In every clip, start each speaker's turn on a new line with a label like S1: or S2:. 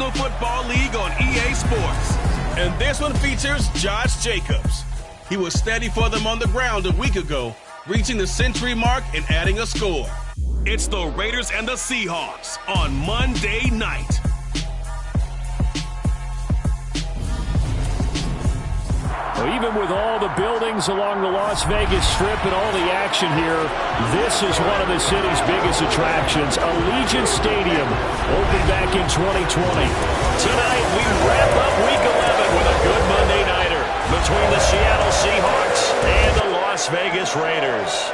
S1: National Football League on EA Sports. And this one features Josh Jacobs. He was steady for them on the ground a week ago, reaching the century mark and adding a score. It's the Raiders and the Seahawks on Monday night.
S2: Well, even with all the buildings along the Las Vegas Strip and all the action here, this is one of the city's biggest attractions. Allegiant Stadium opened back in 2020. Tonight, we wrap up Week 11 with a good Monday nighter between the Seattle Seahawks and the Las Vegas Raiders.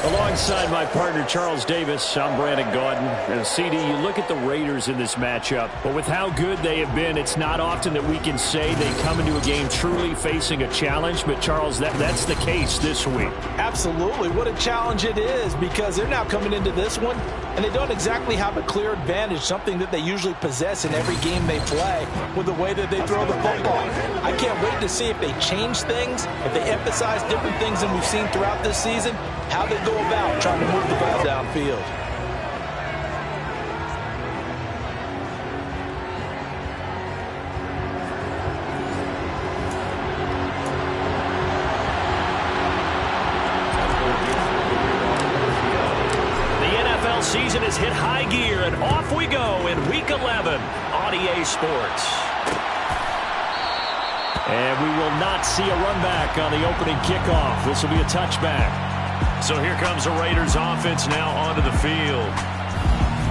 S2: Alongside my partner, Charles Davis, I'm Brandon Gaudin. And CD, you look at the Raiders in this matchup, but with how good they have been, it's not often that we can say they come into a game truly facing a challenge. But, Charles, that's the case this week.
S3: Absolutely. What a challenge it is, because they're now coming into this one, and they don't exactly have a clear advantage, something that they usually possess in every game they play with the way that they throw the football. I can't wait to see if they change things, if they emphasize different things than we've seen throughout this season, how they go about trying to move the ball downfield.
S2: The NFL season has hit high gear, and off we go in Week 11 on EA Sports. And we will not see a run back on the opening kickoff. This will be a touchback. So here comes the Raiders offense now onto the field.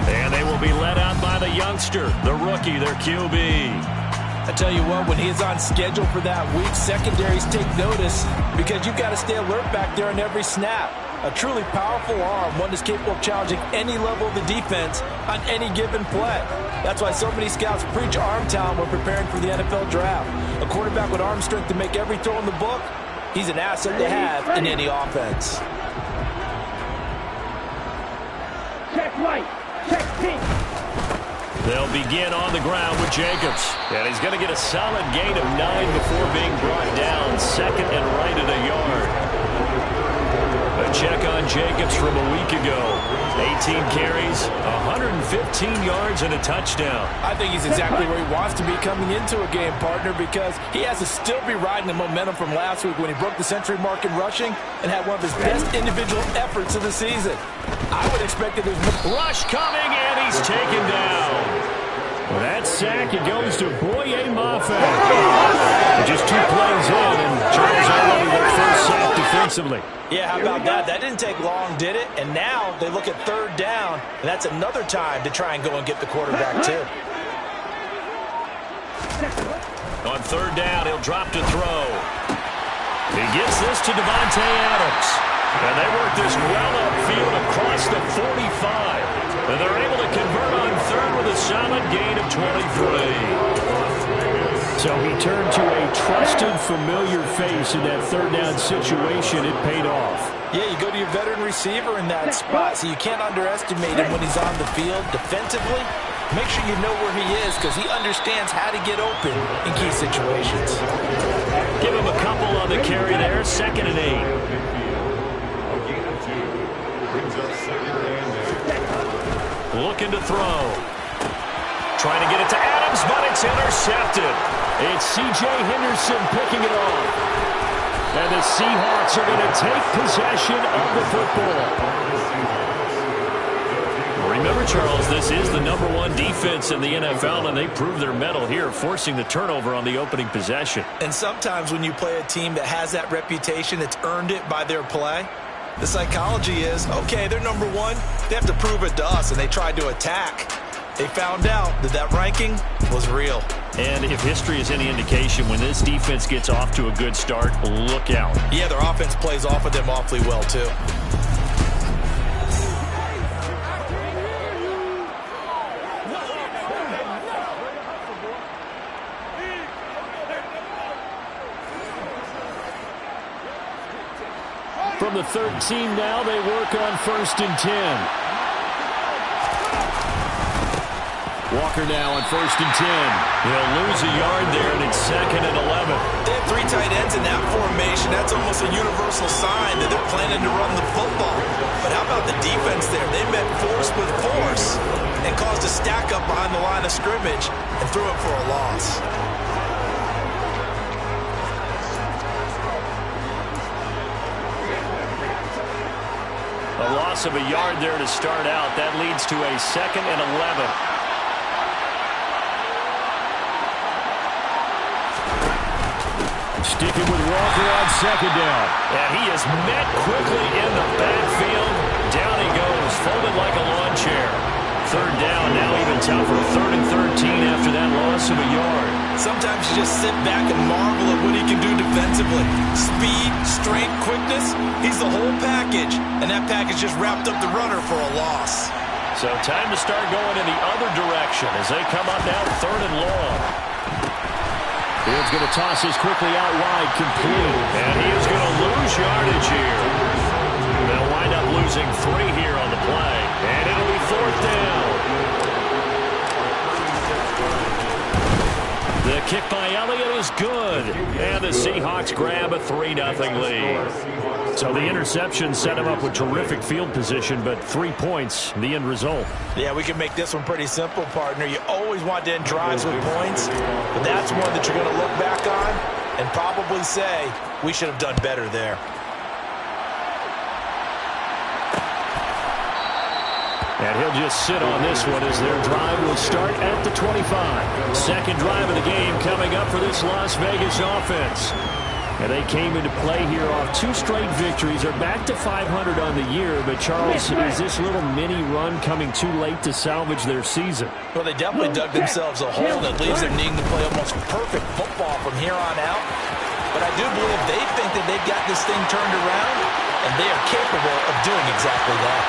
S2: And they will be led out by the youngster, the rookie, their QB.
S3: I tell you what, when he is on schedule for that week, secondaries take notice because you've got to stay alert back there on every snap. A truly powerful arm, one that's capable of challenging any level of the defense on any given play. That's why so many scouts preach arm talent when preparing for the NFL draft. A quarterback with arm strength to make every throw in the book, he's an asset to have in any offense.
S4: Check right, check pink.
S2: They'll begin on the ground with Jacobs. And he's going to get a solid gain of 9 before being brought down. Second and right at a yard. A check on Jacobs from a week ago. 18 carries, 115 yards, and a touchdown.
S3: I think he's exactly where he wants to be coming into a game, partner, because he has to still be riding the momentum from last week when he broke the century mark in rushing and had one of his best individual efforts of the season. I would expect that there's more.
S2: Rush coming, and he's taken down. Well, that sack, it goes to Boye Mafe. Just 2 plays in, and Charles already their first sack defensively.
S3: Yeah, how about that? That didn't take long, did it? And now they look at third down, and that's another time to try and go and get the quarterback, too.
S2: On third down, he'll drop to throw. He gets this to Devontae Adams. And they work this well upfield across the 45. And they're able to convert on third with a solid gain of 23. So he turned to a trusted, familiar face in that third down situation. It paid off.
S3: Yeah, you go to your veteran receiver in that spot, so you can't underestimate him when he's on the field defensively. Make sure you know where he is because he understands how to get open in key situations.
S2: Give him a couple on the carry there. 2nd and 8. Looking to throw. Trying to get it to Adams, but it's intercepted. It's C.J. Henderson picking it off. And the Seahawks are going to take possession of the football. Remember, Charles, this is the #1 defense in the NFL, and they proved their mettle here, forcing the turnover on the opening possession.
S3: And sometimes when you play a team that has that reputation, that's earned it by their play, the psychology is, okay, they're #1. They have to prove it to us, and they tried to attack. They found out that that ranking was real.
S2: And if history is any indication, when this defense gets off to a good start, look out.
S3: Yeah, their offense plays off of them awfully well, too.
S2: From the 13 now, they work on 1st and 10. Walker now on 1st and 10. He'll lose a yard there, and it's 2nd and 11.
S3: They have 3 tight ends in that formation. That's almost a universal sign that they're planning to run the football. But how about the defense there? They met force with force and caused a stack up behind the line of scrimmage and threw it for a loss.
S2: A loss of a yard there to start out. That leads to a 2nd and 11.
S5: Sticking with Walker on 2nd down.
S2: And he is met quickly in the backfield. Down he goes, folded like a lawn chair. 3rd down, now even tougher. 3rd and 13 after that loss of a yard.
S3: Sometimes you just sit back and marvel at what he can do defensively. Speed, strength, quickness, he's the whole package. And that package just wrapped up the runner for a loss.
S2: So time to start going in the other direction as they come up now 3rd and long.
S5: Field's going to toss this quickly out wide, complete.
S2: And he is going to lose yardage here. They'll wind up losing 3 here on the play. And it'll be 4th down. The kick by Elliott is good. And the Seahawks grab a 3-0 lead. So the interception set him up with terrific field position, but 3 points, the end result.
S3: Yeah, we can make this one pretty simple, partner. You always want to end drives with points, but that's one that you're going to look back on and probably say, we should have done better there.
S2: And he'll just sit on this one as their drive will start at the 25. 2nd drive of the game coming up for this Las Vegas offense. And they came into play here off 2 straight victories. They're back to 500 on the year. But, Charles, is this little mini run coming too late to salvage their season?
S3: Well, they definitely dug themselves a hole that leaves them needing to play almost perfect football from here on out. But I do believe they think that they've got this thing turned around, and they are capable of doing exactly that.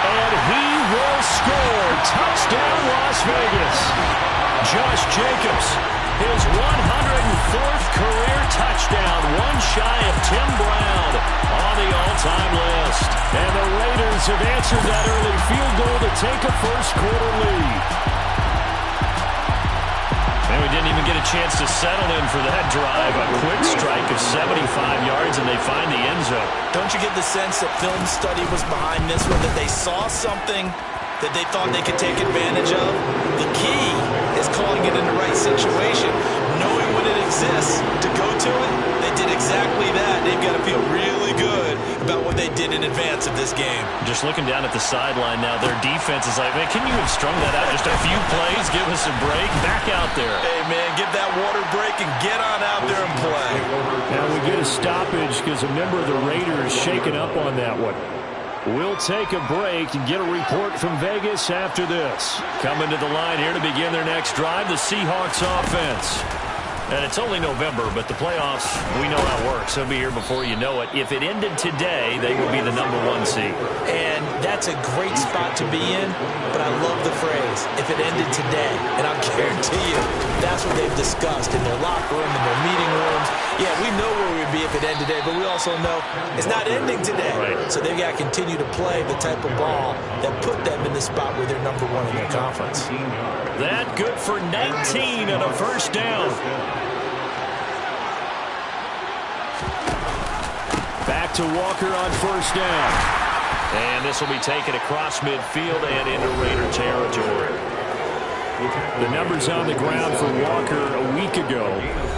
S2: And he will score. Touchdown, Las Vegas. Josh Jacobs, his 104th career touchdown, one shy of Tim Brown on the all-time list. And the Raiders have answered that early field goal to take a first-quarter lead. And we didn't even get a chance to settle in for that drive. A quick strike of 75 yards, and they find the end zone.
S3: Don't you get the sense that film study was behind this one, that they saw something that they thought they could take advantage of? The key is calling it in the right situation, knowing when it exists to go to it. They did exactly that. They've got to feel really good about what they did in advance of this game.
S2: Just looking down at the sideline now, their defense is like, man, can you have strung that out just a few plays? Give us a break. Back out there.
S3: Hey, man, give that water break and get on out there and play.
S5: Now we get a stoppage because a member of the Raiders shaken up on that one.
S2: We'll take a break and get a report from Vegas after this. Coming to the line here to begin their next drive, the Seahawks offense. And it's only November, but the playoffs, we know how it works. They'll be here before you know it. If it ended today, they would be the #1 seed.
S3: And that's a great spot to be in, but I love the phrase, if it ended today. And I'll guarantee you, that's what they've discussed in their locker room, in their meeting rooms. Yeah, we know where we'd be if it ended today, but we also know it's not ending today.
S2: Right.
S3: So they've got to continue to play the type of ball that put them in the spot where they're #1 in their conference.
S2: That good for 19 and a first down.
S5: Back to Walker on 1st down.
S2: And this will be taken across midfield and into Raider territory.
S5: The numbers on the ground for Walker a week ago.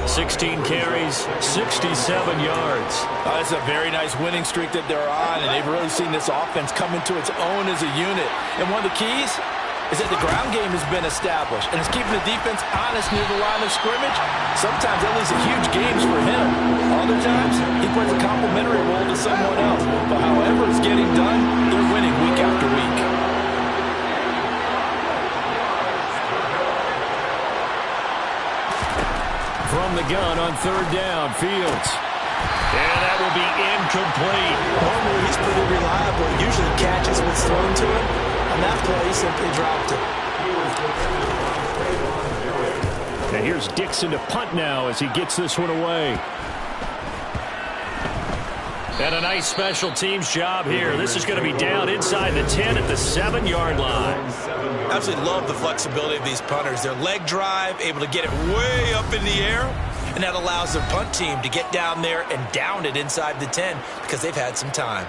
S2: 16 carries, 67 yards.
S3: It's a very nice winning streak that they're on, and they've really seen this offense come into its own as a unit. And one of the keys is that the ground game has been established, and it's keeping the defense honest near the line of scrimmage. Sometimes that leads to huge games for him. Other times, he plays a complementary role to someone else. But however it's getting done, they're winning week after week.
S5: From the gun on 3rd down, Fields.
S2: And that will be incomplete.
S3: Normally, he's pretty reliable. He usually catches what's thrown to him. On that play, he simply dropped it.
S5: And here's Dixon to punt now as he gets this one away.
S2: And a nice special teams job here. This is going to be down inside the 10 at the 7-yard line.
S3: Absolutely love the flexibility of these punters. Their leg drive, able to get it way up in the air, and that allows their punt team to get down there and down it inside the 10 because they've had some time.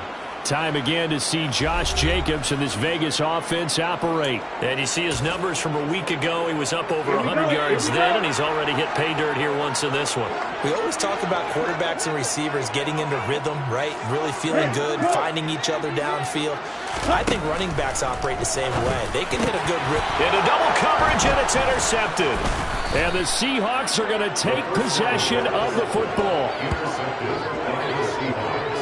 S5: Time again to see Josh Jacobs and this Vegas offense operate.
S2: And you see his numbers from a week ago. He was up over 100 yards then, and he's already hit pay dirt here once in this one.
S3: We always talk about quarterbacks and receivers getting into rhythm, right? Really feeling good, finding each other downfield. I think running backs operate the same way. They can hit a good rip.
S2: Into double coverage, and it's intercepted.
S5: And the Seahawks are going to take possession of the football.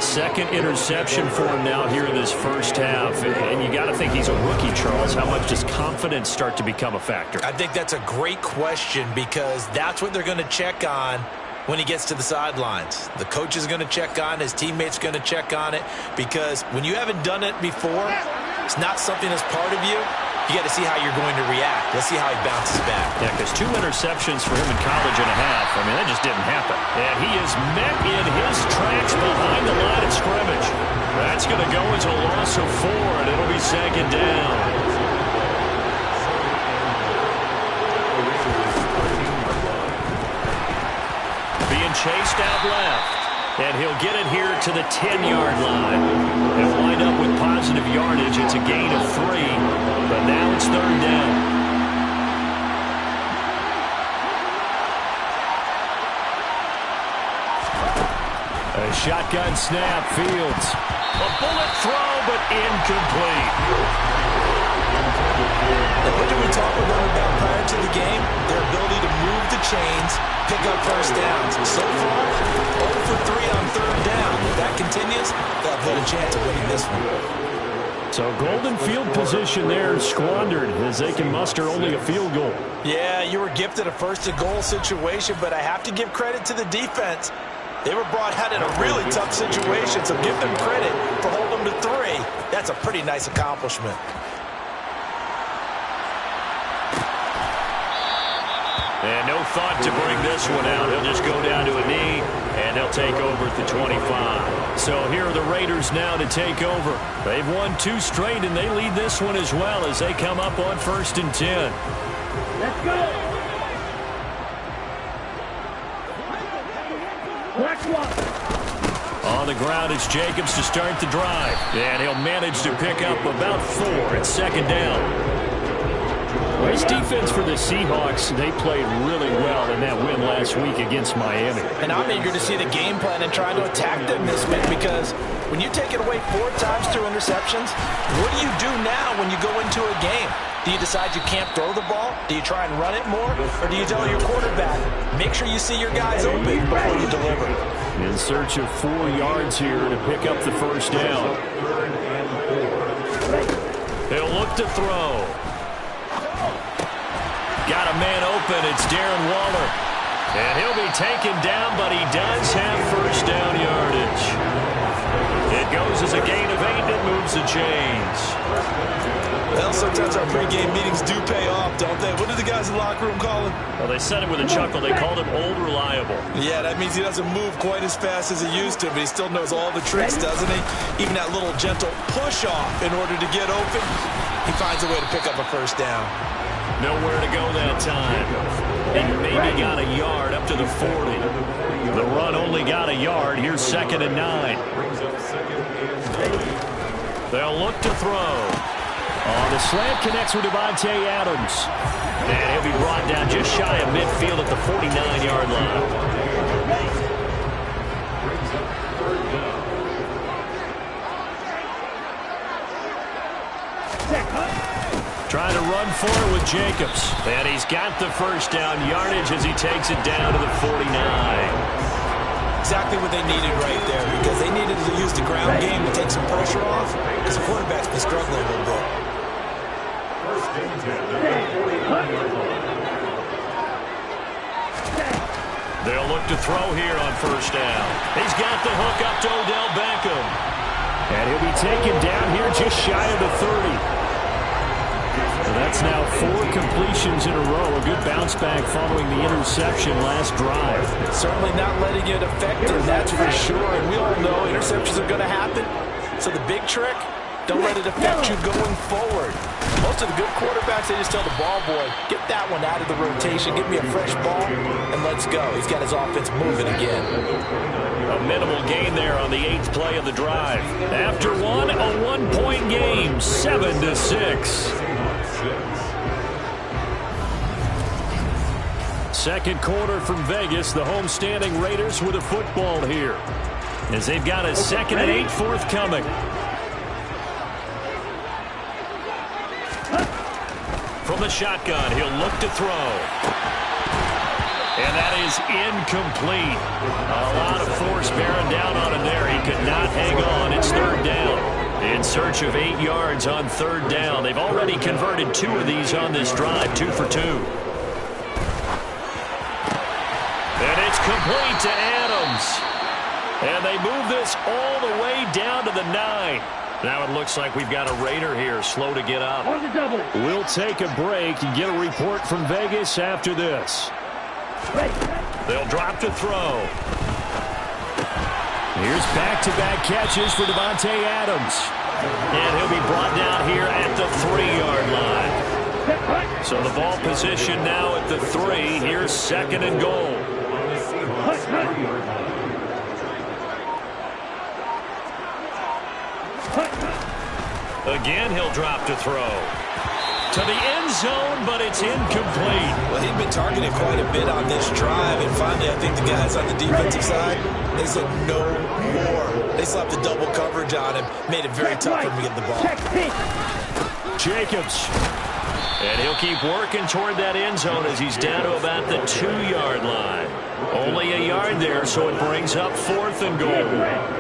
S2: Second interception for him now here in this first half. And you got to think he's a rookie, Charles. How much does confidence start to become a factor?
S3: I think that's a great question because that's what they're going to check on when he gets to the sidelines. The coach is going to check on, his teammates going to check on it, because when you haven't done it before, it's not something that's part of you. You got to see how you're going to react. Let's see how he bounces back.
S2: Yeah, because 2 interceptions for him in college and a half. I mean, that just didn't happen. And he is met in his tracks behind the line of scrimmage. That's going to go as a loss of 4, and it'll be second down. Being chased out left. And he'll get it here to the 10-yard line. And wind up with positive yardage. It's a gain of 3. But now it's third down.
S5: A shotgun snap, Fields.
S2: A bullet throw, but incomplete.
S3: And what did we talk about prior to the game? Their ability to move the chains, pick up first downs. So far, 0 for 3 on third down. If that continues, they'll have a chance of winning this one.
S5: So golden field position there squandered as they can muster only a field goal.
S3: Yeah, you were gifted a first-and-goal situation, but I have to give credit to the defense. They were brought out in a really tough situation, so give them credit for holding them to 3. That's a pretty nice accomplishment.
S2: And no thought to bring this one out. He'll just go down to a knee, and they'll take over at the 25.
S5: So here are the Raiders now to take over. They've won 2 straight, and they lead this one as well as they come up on 1st and 10.
S4: Let's go. Black one.
S5: On the ground, it's Jacobs to start the drive. And he'll manage to pick up about 4 at second down. Nice defense for the Seahawks. They played really well in that win last week against Miami.
S3: And I'm eager to see the game plan and try to attack them this week, because when you take it away 4 times through interceptions, what do you do now when you go into a game? Do you decide you can't throw the ball? Do you try and run it more? Or do you tell your quarterback, make sure you see your guys open before you deliver?
S5: In search of 4 yards here to pick up the first down.
S2: He'll look to throw.
S5: Got a man open. It's Darren Waller.
S2: And he'll be taken down, but he does have first down yardage. It goes as a gain of 8, and it moves the chains.
S3: Well, sometimes our pregame meetings do pay off, don't they? What do the guys in the locker room call him?
S2: Well, they said it with a chuckle. They called him Old Reliable.
S3: Yeah, that means he doesn't move quite as fast as he used to, but he still knows all the tricks, doesn't he? Even that little gentle push-off in order to get open, he finds a way to pick up a first down.
S2: Nowhere to go that time. He maybe got a yard up to the 40.
S5: The run only got a yard. Here's 2nd and 9.
S2: They'll look to throw.
S5: Oh, the slant connects with Devontae Adams.
S2: And he'll be brought down just shy of midfield at the 49-yard line.
S5: Trying to run for it with Jacobs.
S2: And he's got the first down yardage as he takes it down to the 49.
S3: Exactly what they needed right there, because they needed to use the ground game to take some pressure off, because the quarterback's been struggling a little bit.
S2: They'll look to throw here on first down. He's got the hook up to Odell Beckham.
S5: And he'll be taken down here just shy of the 30. That's now 4 completions in a row. A good bounce back following the interception last drive.
S3: Certainly not letting it affect him, that's for sure. And we all know interceptions are going to happen. So the big trick, don't let it affect you going forward. Most of the good quarterbacks, they just tell the ball boy, get that one out of the rotation, give me a fresh ball, and let's go. He's got his offense moving again.
S2: A minimal gain there on the 8th play of the drive. After one, a one-point game, 7-6. Second quarter from Vegas. The homestanding Raiders with a football here, as they've got a 2nd and 8 forthcoming. From the shotgun, he'll look to throw. And that is incomplete. A lot of force bearing down on him there. He could not hang on. It's 3rd down. In search of 8 yards on 3rd down. They've already converted 2 of these on this drive, 2 for 2. And it's complete to Adams. And they move this all the way down to the 9. Now it looks like we've got a Raider here, slow to get up. We'll take a break and get a report from Vegas after this. They'll drop to throw. Here's back-to-back catches for Davante Adams. And he'll be brought down here at the 3-yard line. So the ball position now at the 3. Here's 2nd and goal. Again, he'll drop to throw. To the end zone, but it's incomplete.
S3: Well, he'd been targeted quite a bit on this drive, and finally I think the guys on the defensive side, they said no more. They slapped the double coverage on him, made it very tough for him to get the ball.
S2: Jacobs. And he'll keep working toward that end zone as he's down to about the 2-yard line. Only a yard there, so it brings up 4th and goal.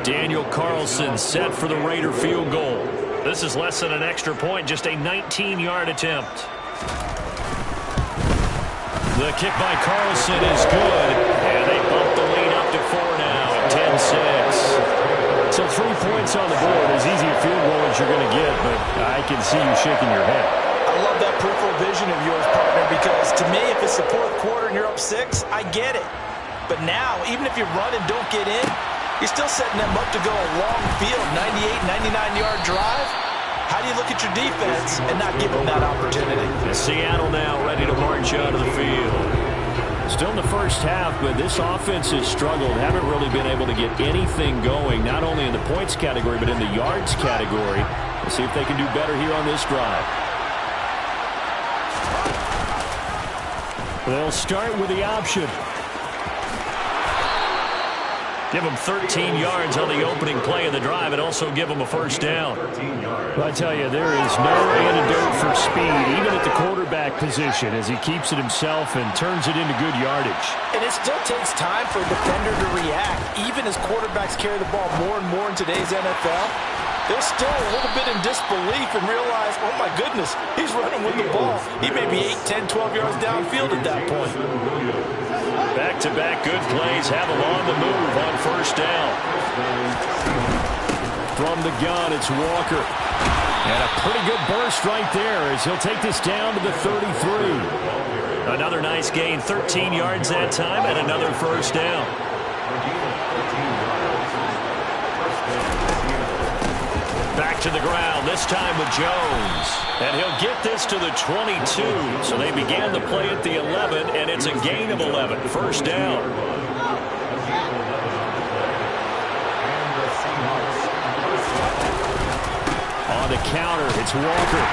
S2: Daniel Carlson set for the Raider field goal. This is less than an extra point, just a 19-yard attempt. The kick by Carlson is good, and they bump the lead up to 4 now at 10-6. So 3 points on the board, as easy a field goal as you're going to get, but I can see you shaking your head.
S3: I love that peripheral vision of yours, partner, because to me, if it's the 4th quarter and you're up 6, I get it. But now, even if you run and don't get in, you're still setting them up to go a long field, 98, 99-yard drive. How do you look at your defense and not give them that opportunity?
S2: And Seattle now ready to march out of the field. Still in the first half, but this offense has struggled. Haven't really been able to get anything going, not only in the points category, but in the yards category. We'll see if they can do better here on this drive. They'll start with the option. Give them 13 yards on the opening play of the drive and also give them a 1st down.
S5: Well, I tell you, there is no antidote for speed, even at the quarterback position, as he keeps it himself and turns it into good yardage.
S3: And it still takes time for a defender to react. Even as quarterbacks carry the ball more and more in today's NFL, they're still a little bit in disbelief and realize, oh my goodness, he's running with the ball. He may be 8, 10, 12 yards downfield at that point.
S2: Back-to-back good plays have him on the move on 1st down.
S5: From the gun, it's Walker. And a pretty good burst right there as he'll take this down to the 33.
S2: Another nice gain, 13 yards that time, and another 1st down. Back to the ground, this time with Jones. And he'll get this to the 22. So they began the play at the 11, and it's a gain of 11. 1st down.
S5: On the counter, it's Walker.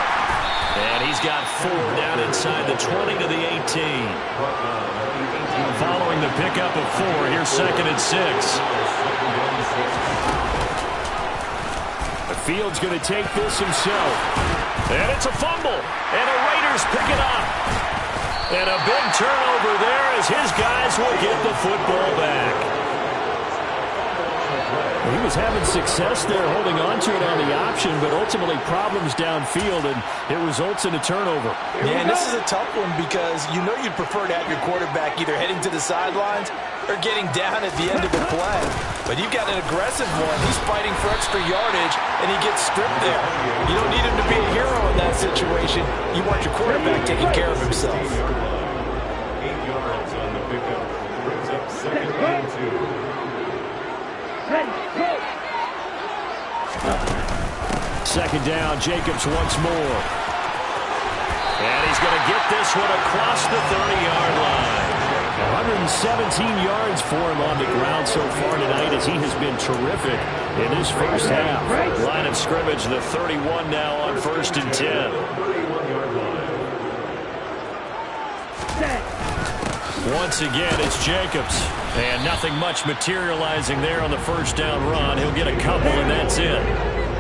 S2: And he's got 4 down inside the 20 to the 18. Following the pickup of 4, here's 2nd and 6.
S5: Field's going to take this himself.
S2: And it's a fumble. And the Raiders pick it up. And a big turnover there as his guys will get the football back.
S5: He was having success there holding on to it on the option, but ultimately problems downfield, and it results in a turnover.
S3: Yeah, and this is a tough one because you know you'd prefer to have your quarterback either heading to the sidelines or getting down at the end of the play. But you've got an aggressive one. He's fighting for extra yardage, and he gets stripped there. You don't need him to be a hero in that situation. You want your quarterback taking care of himself.
S6: 8 yards on the pickup. Brings up 2nd and 2.
S5: Second down, Jacobs once more.
S2: And he's going to get this one across the 30-yard line.
S5: 117 yards for him on the ground so far tonight as he has been terrific in this first half.
S2: Line of scrimmage, the 31 now on 1st and 10.
S5: Once again, it's Jacobs.
S2: And nothing much materializing there on the first down run. He'll get a couple, and that's it.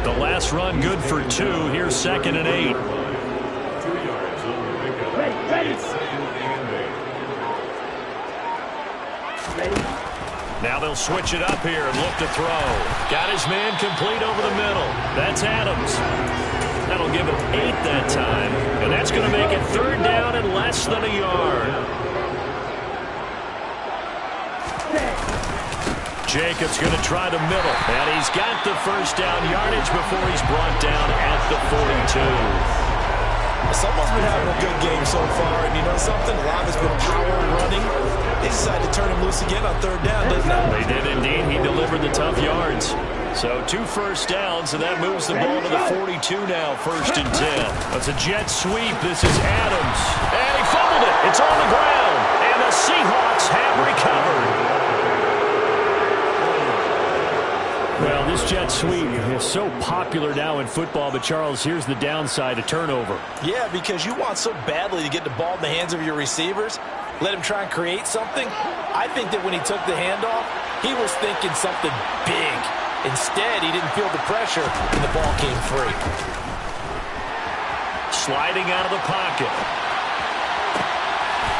S2: The last run good for 2. Here's 2nd and 8.
S6: 2 yards on the pickup.
S4: Ready.
S2: Now they'll switch it up here and look to throw. Got his man complete over the middle. That's Adams. That'll give him 8 that time. And that's going to make it 3rd down and less than a yard. Jacobs going to try the middle. And he's got the first down yardage before he's brought down at the 42.
S3: Someone's been having a good game so far, and you know something? A lot of it's been power running. They decided to turn him loose again on 3rd down, didn't they?
S2: They did indeed. He delivered the tough yards. So 2 first downs, and that moves the ball to the 42 now, 1st and 10. It's a jet sweep. This is Adams. And he fumbled it. It's on the ground. And the Seahawks have recovered.
S5: Well, this jet sweep is so popular now in football, but Charles, here's the downside, a turnover.
S3: Yeah, because you want so badly to get the ball in the hands of your receivers, let him try and create something. I think that when he took the handoff, he was thinking something big. Instead, he didn't feel the pressure, and the ball came free.
S2: Sliding out of the pocket.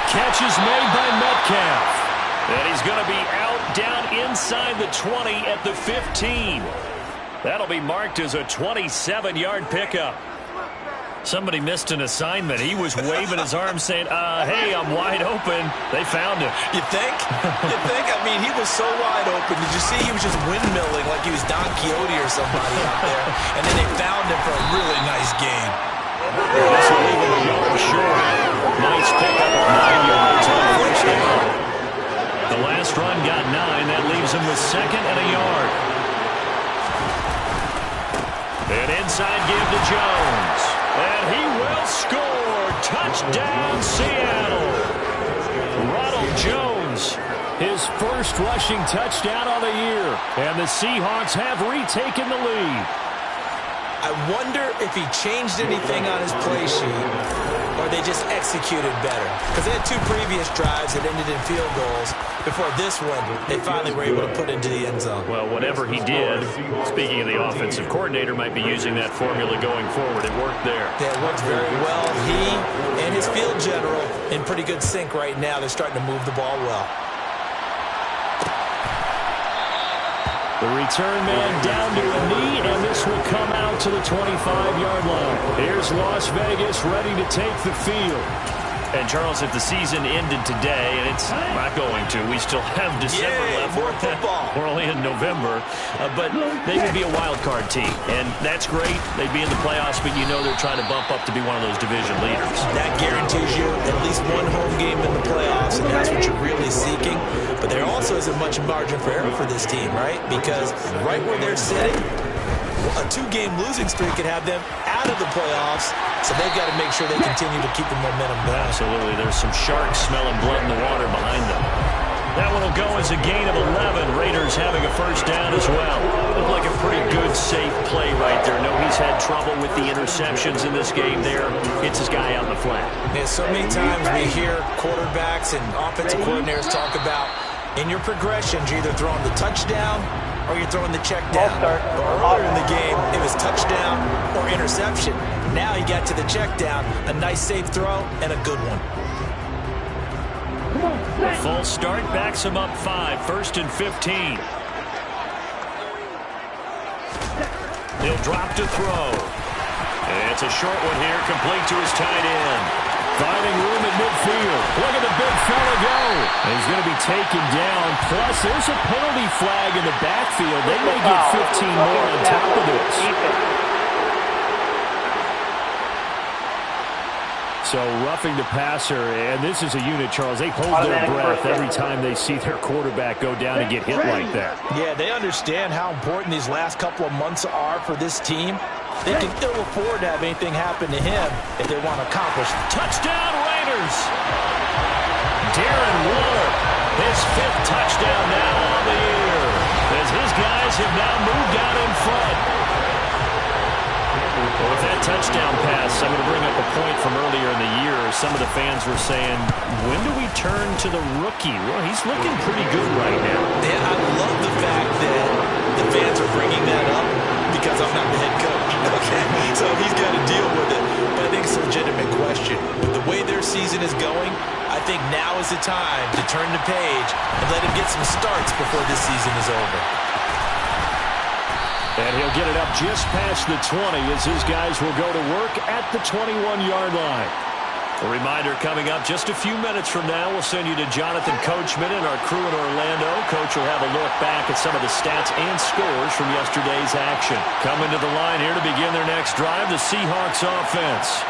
S2: Catch is made by Metcalf. And he's going to be out down inside the 20 at the 15. That'll be marked as a 27-yard pickup. Somebody missed an assignment. He was waving his arms saying, hey, I'm wide open. They found him.
S3: You think? You think? I mean, he was so wide open. Did you see he was just windmilling like he was Don Quixote or somebody out there? And then they found him for a really nice gain.
S2: This will leave him a yard short. Nice pickup of 9 yards on the first down. The last run got 9. That leaves him with 2nd and a yard. And inside give to Jones. And he will score. Touchdown, Seattle. Ronald Jones.
S5: His first rushing touchdown of the year. And the Seahawks have retaken the lead.
S3: I wonder if he changed anything on his play sheet or they just executed better. Because they had 2 previous drives that ended in field goals. Before this one, they finally were able to put into the end zone.
S2: Well, whatever he did, speaking of the offensive coordinator, might be using that formula going forward. It worked there.
S3: Yeah, it worked very well. He and his field general in pretty good sync right now. They're starting to move the ball well.
S5: The return man down to a knee, and this will come out to the 25-yard line. Here's Las Vegas ready to take the field.
S2: And, Charles, if the season ended today, and it's not going to, we still have December left.
S3: More football.
S2: We're only in November. But they would be a wild card team. And that's great. They'd be in the playoffs, but you know they're trying to bump up to be one of those division leaders.
S3: That guarantees you at least one home game in the playoffs, and that's what you're really seeking. But there also isn't much margin for error for this team, right? Because right where they're sitting, a 2-game losing streak could have them out of the playoffs, so they've got to make sure they continue to keep the momentum going.
S2: Absolutely. There's some sharks smelling blood in the water behind them. That one will go as a gain of 11. Raiders having a first down as well. Looked like a pretty good, safe play right there. No, he's had trouble with the interceptions in this game there. It's his guy out in the flat.
S3: Yeah, so many times we hear quarterbacks and offensive coordinators talk about in your progressions, you're either throwing the touchdown or you're throwing the check down. But earlier in the game, it was touchdown or interception. Now he got to the check down, a nice safe throw, and a good one.
S2: A full start backs him up 5, 1st and 15. He'll drop to throw. And it's a short one here, complete to his tight end.
S5: Finding room at midfield. Look at the big fella go. And he's going to be taken down. Plus, there's a penalty flag in the backfield. They may get 15 more on top of this. So roughing the passer, and this is a unit, Charles. They hold their breath every time they see their quarterback go down and get hit like that.
S3: Yeah, they understand how important these last couple of months are for this team. they can ill afford to have anything happen to him if they want to accomplish.
S2: Touchdown, Raiders! Darren Waller, his 5th touchdown now on the year, as his guys have now moved out in front. Well, with that touchdown pass, I'm going to bring up a point from earlier in the year. Some of the fans were saying, when do we turn to the rookie? Well, he's looking pretty good right now.
S3: Yeah, I love the fact that the fans are bringing that up because I'm not the head coach. Okay, so he's got to deal with it. But I think it's a legitimate question. With the way their season is going, I think now is the time to turn the page and let him get some starts before this season is over.
S2: And he'll get it up just past the 20 as his guys will go to work at the 21-yard line. A reminder coming up just a few minutes from now. We'll send you to Jonathan Coachman and our crew in Orlando. Coach will have a look back at some of the stats and scores from yesterday's action. Coming to the line here to begin their next drive, the Seahawks offense.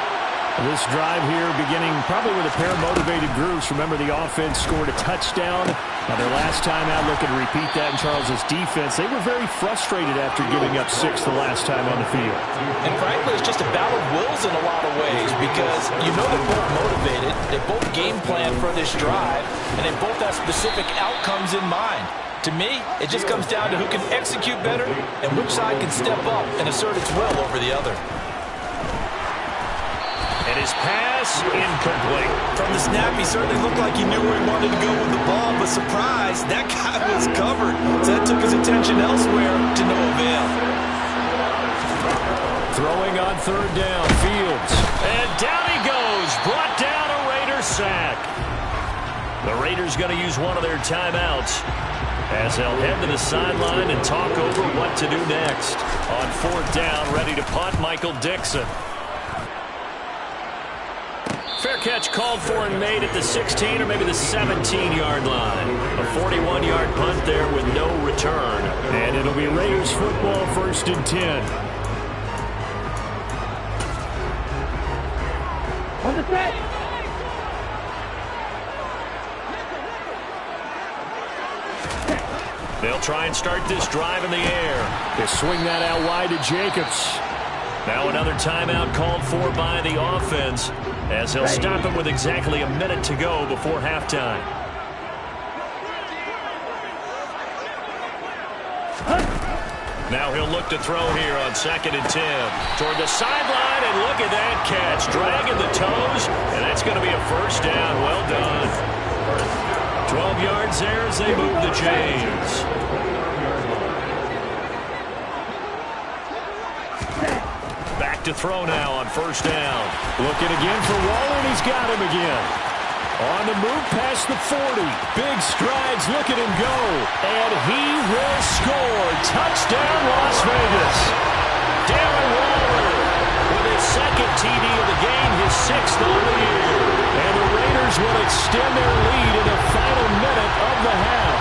S2: This drive here beginning probably with a pair of motivated groups. Remember, the offense scored a touchdown. Now, their last time out, looking to repeat that in Charles's defense. They were very frustrated after giving up 6 the last time on the field.
S3: And frankly, it's just a battle of wills in a lot of ways because you know they're both motivated. They both game plan for this drive, and they both have specific outcomes in mind. To me, it just comes down to who can execute better and which side can step up and assert its will over the other.
S2: And his pass incomplete.
S3: From the snap, he certainly looked like he knew where he wanted to go with the ball, but surprise, that guy was covered. So that took his attention elsewhere to no avail.
S2: Throwing on 3rd down, Fields. And down he goes, brought down a Raider sack. The Raiders going to use one of their timeouts as they'll head to the sideline and talk over what to do next. On 4th down, ready to punt, Michael Dixon. Fair catch called for and made at the 16 or maybe the 17-yard line. A 41-yard punt there with no return. And it'll be Raiders football, 1st and 10.
S4: On the set.
S2: They'll try and start this drive in the air. They swing that out wide to Jacobs. Now another timeout called for by the offense as they'll stop him with exactly a minute to go before halftime. Now he'll look to throw here on 2nd and 10. Toward the sideline, and look at that catch. Dragging the toes, and that's going to be a 1st down. Well done. 12 yards there as they move the chains. Back to throw now on 1st down. Looking again for Waller, and he's got him again. On the move past the 40. Big strides, look at him go. And he will score. Touchdown, Las Vegas. Darren Waller with his 2nd TD of the game, his 6th on the year. And the Raiders will extend their lead in the final minute of the half.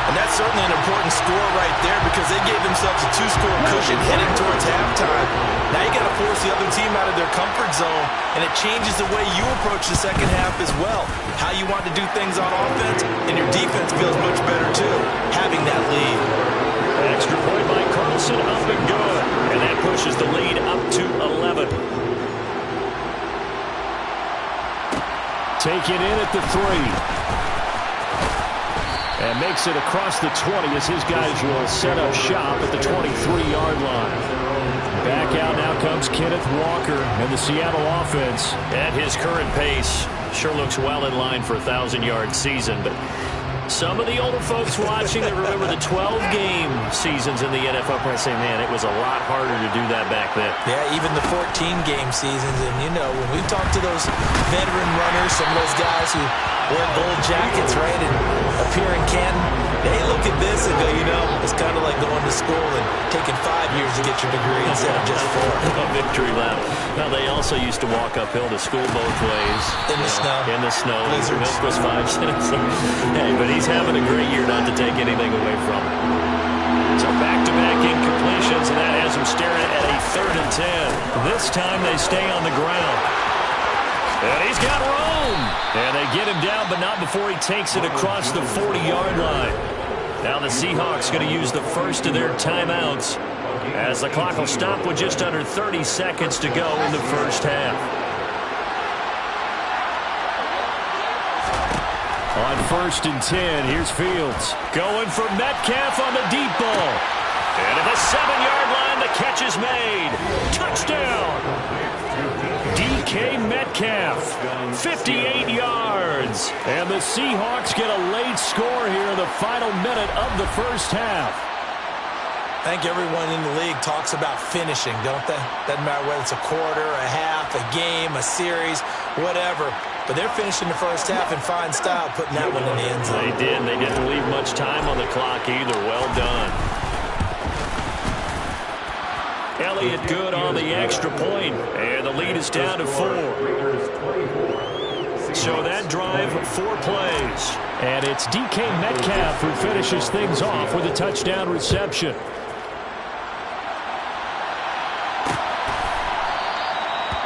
S3: And that's certainly an important score right there because they gave themselves a 2-score cushion heading towards halftime. Now you got to force the other team out of their comfort zone, and it changes the way you approach the second half as well. How you want to do things on offense, and your defense feels much better too, having that lead.
S2: Extra point by Carlson, up and good. And that pushes the lead up to 11. Taken in at the 3. And makes it across the 20 as his guys will set up shop at the 23-yard line. Back out now comes Kenneth Walker and the Seattle offense. At his current pace, sure looks well in line for a 1,000-yard season, but some of the older folks watching that remember the 12-game seasons in the NFL probably say, man, it was a lot harder to do that back then.
S3: Yeah, even the 14-game seasons. And, you know, when we talk to those veteran runners, some of those guys who wear gold jackets, right, and appear in Canton, they look at this and go, you know, it's kind of like going to school and taking 5 years to get your degree instead of just 4.
S2: A victory lap. Now, they also used to walk uphill to school both ways.
S3: In the snow.
S2: In the snow.
S3: Blizzards.
S2: Milk was 5 cents. Hey, but he's having a great year not to take anything away from it. So back-to-back incompletions, and that has him staring at a 3rd and 10. This time they stay on the ground. And he's got room. And they get him down, but not before he takes it across the 40-yard line. Now the Seahawks going to use the first of their timeouts as the clock will stop with just under 30 seconds to go in the first half. On 1st and 10, here's Fields. Going for Metcalf on the deep ball. And at the 7-yard line, the catch is made. Touchdown! DK Metcalf, 58 yards. And the Seahawks get a late score here in the final minute of the first half.
S3: I think everyone in the league talks about finishing, don't they? Doesn't matter whether it's a quarter, a half, a game, a series, whatever. But they're finishing the first half in fine style, putting that one in the end zone.
S2: They did. They didn't leave much time on the clock either. Well done. Elliott good on the extra point, and the lead is down to 4. So that drive, 4 plays.
S5: And it's DK Metcalf who finishes things off with a touchdown reception.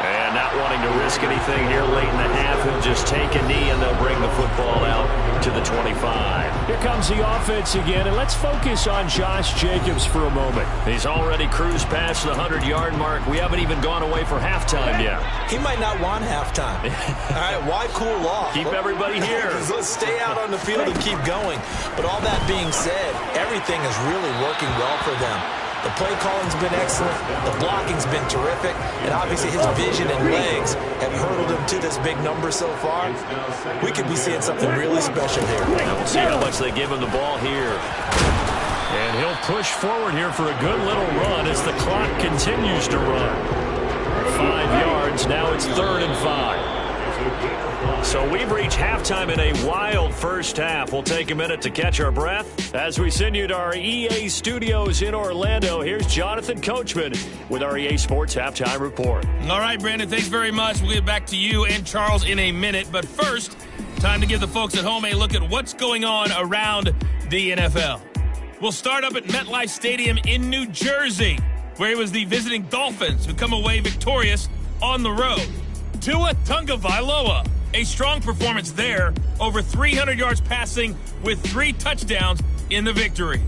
S2: And not wanting to risk anything here late in the half, he'll just take a knee and they'll bring the football out to the 25.
S5: Here comes the offense again, and let's focus on Josh Jacobs for a moment.
S2: He's already cruised past the 100-yard mark. We haven't even gone away for halftime yet.
S3: He might not want halftime. All right, why cool off?
S2: Keep everybody here.
S3: Let's stay out on the field and keep going. But all that being said, everything is really working well for them. The play calling's been excellent. The blocking's been terrific. And obviously his vision and legs have hurdled him to this big number so far. We could be seeing something really special here.
S2: And we'll see how much they give him the ball here.
S5: And he'll push forward here for a good little run as the clock continues to run. 5 yards. Now it's 3rd and 5.
S2: So we've reached halftime in a wild first half. We'll take a minute to catch our breath.
S5: As we send you to our EA studios in Orlando, here's Jonathan Coachman with our EA Sports Halftime Report.
S1: All right, Brandon, thanks very much. We'll get back to you and Charles in a minute. But first, time to give the folks at home a look at what's going on around the NFL. We'll start up at MetLife Stadium in New Jersey, where it was the visiting Dolphins who come away victorious on the road. Tua Tagovailoa, a strong performance there, over 300 yards passing with 3 touchdowns in the victory.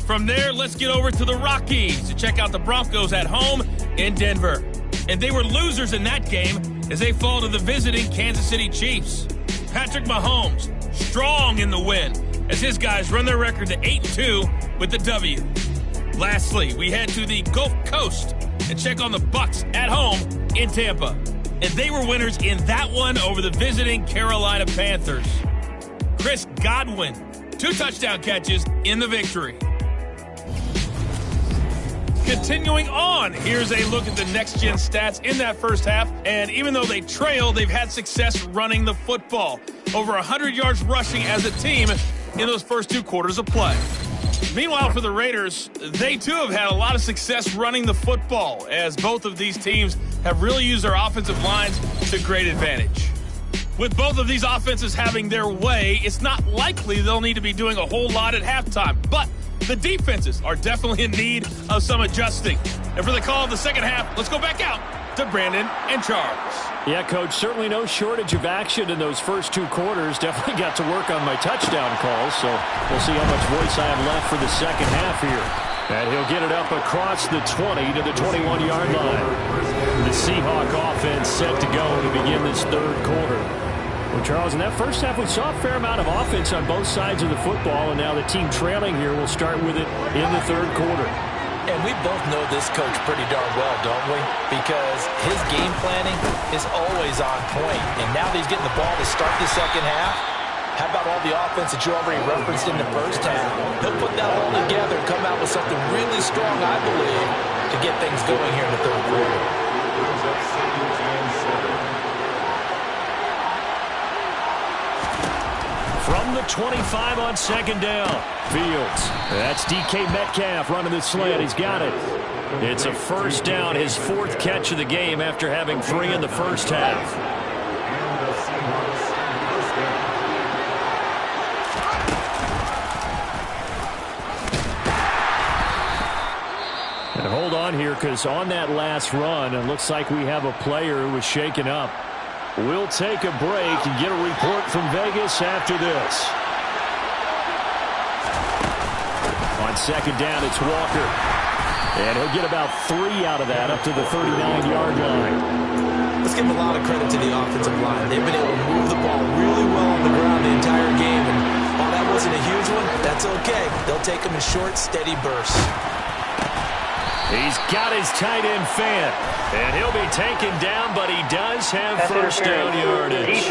S1: From there, let's get over to the Rockies to check out the Broncos at home in Denver. And they were losers in that game as they fall to the visiting Kansas City Chiefs. Patrick Mahomes, strong in the win, as his guys run their record to 8-2 with the W. Lastly, we head to the Gulf Coast and check on the Bucs at home in Tampa. And they were winners in that one over the visiting Carolina Panthers. Chris Godwin, 2 touchdown catches in the victory. Continuing on, here's a look at the next-gen stats in that first half. And even though they trail, they've had success running the football. Over 100 yards rushing as a team in those first 2 quarters of play. Meanwhile, for the Raiders, they too have had a lot of success running the football, as both of these teams have really used their offensive lines to great advantage. With both of these offenses having their way, it's not likely they'll need to be doing a whole lot at halftime, but the defenses are definitely in need of some adjusting. And for the call of the second half, let's go back out to Brandon and Charles.
S5: Yeah, Coach, certainly no shortage of action in those first 2 quarters. Definitely got to work on my touchdown calls, so we'll see how much voice I have left for the second half here. And he'll get it up across the 20 to the 21-yard line. The Seahawk offense set to go to begin this 3rd quarter. Well, Charles, in that first half, we saw a fair amount of offense on both sides of the football, and now the team trailing here will start with it in the 3rd quarter.
S3: And we both know this coach pretty darn well, don't we? Because his game planning is always on point. And now that he's getting the ball to start the second half, how about all the offense that you already referenced in the first half? He'll put that all together and come out with something really strong, I believe, to get things going here in the 3rd quarter.
S5: From the 25 on 2nd down, Fields. That's DK Metcalf running the slant. He's got it.
S2: It's a 1st down, his 4th catch of the game after having 3 in the first half.
S5: And hold on here, because on that last run, it looks like we have a player who was shaken up. We'll take a break and get a report from Vegas after this. On 2nd down, it's Walker. And he'll get about 3 out of that up to the 39-yard line.
S3: Let's give a lot of credit to the offensive line. They've been able to move the ball really well on the ground the entire game. And while that wasn't a huge one, that's okay. They'll take them in short, steady bursts.
S5: He's got his tight end fan. And he'll be taken down, but he does have first down yardage.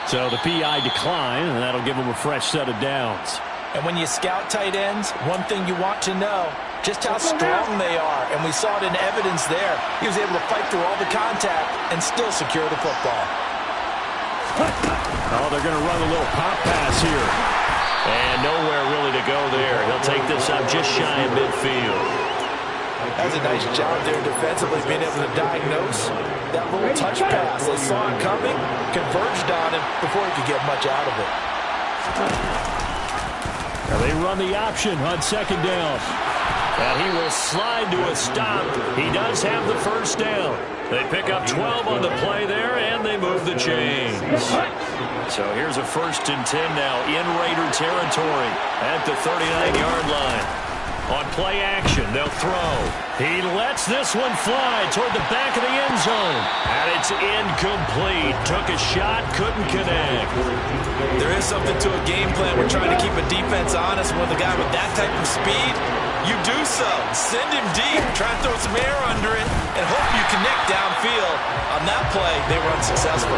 S5: So the PI decline, and that'll give him a fresh set of downs.
S3: And when you scout tight ends, one thing you want to know, just how strong they are. And we saw it in evidence there. He was able to fight through all the contact and still secure the football.
S5: Oh, they're going to run a little pop pass here. And nowhere really to go there. He'll take this up just shy of midfield.
S3: That's a nice job there defensively, being able to diagnose that little touch pass. They saw it coming, converged on him before he could get much out of it.
S5: They run the option on second down. And he will slide to a stop. He does have the first down. They pick up 12 on the play there, and they move the chains. So here's a 1st and 10 now in Raider territory at the 39-yard line. On play action, they'll throw. He lets this one fly toward the back of the end zone. And it's incomplete. Took a shot, couldn't connect.
S3: There is something to a game plan. We're trying to keep a defense honest. With a guy with that type of speed, you do so. Send him deep, try and throw some air under it, and hope you connect downfield. On that play, they were unsuccessful.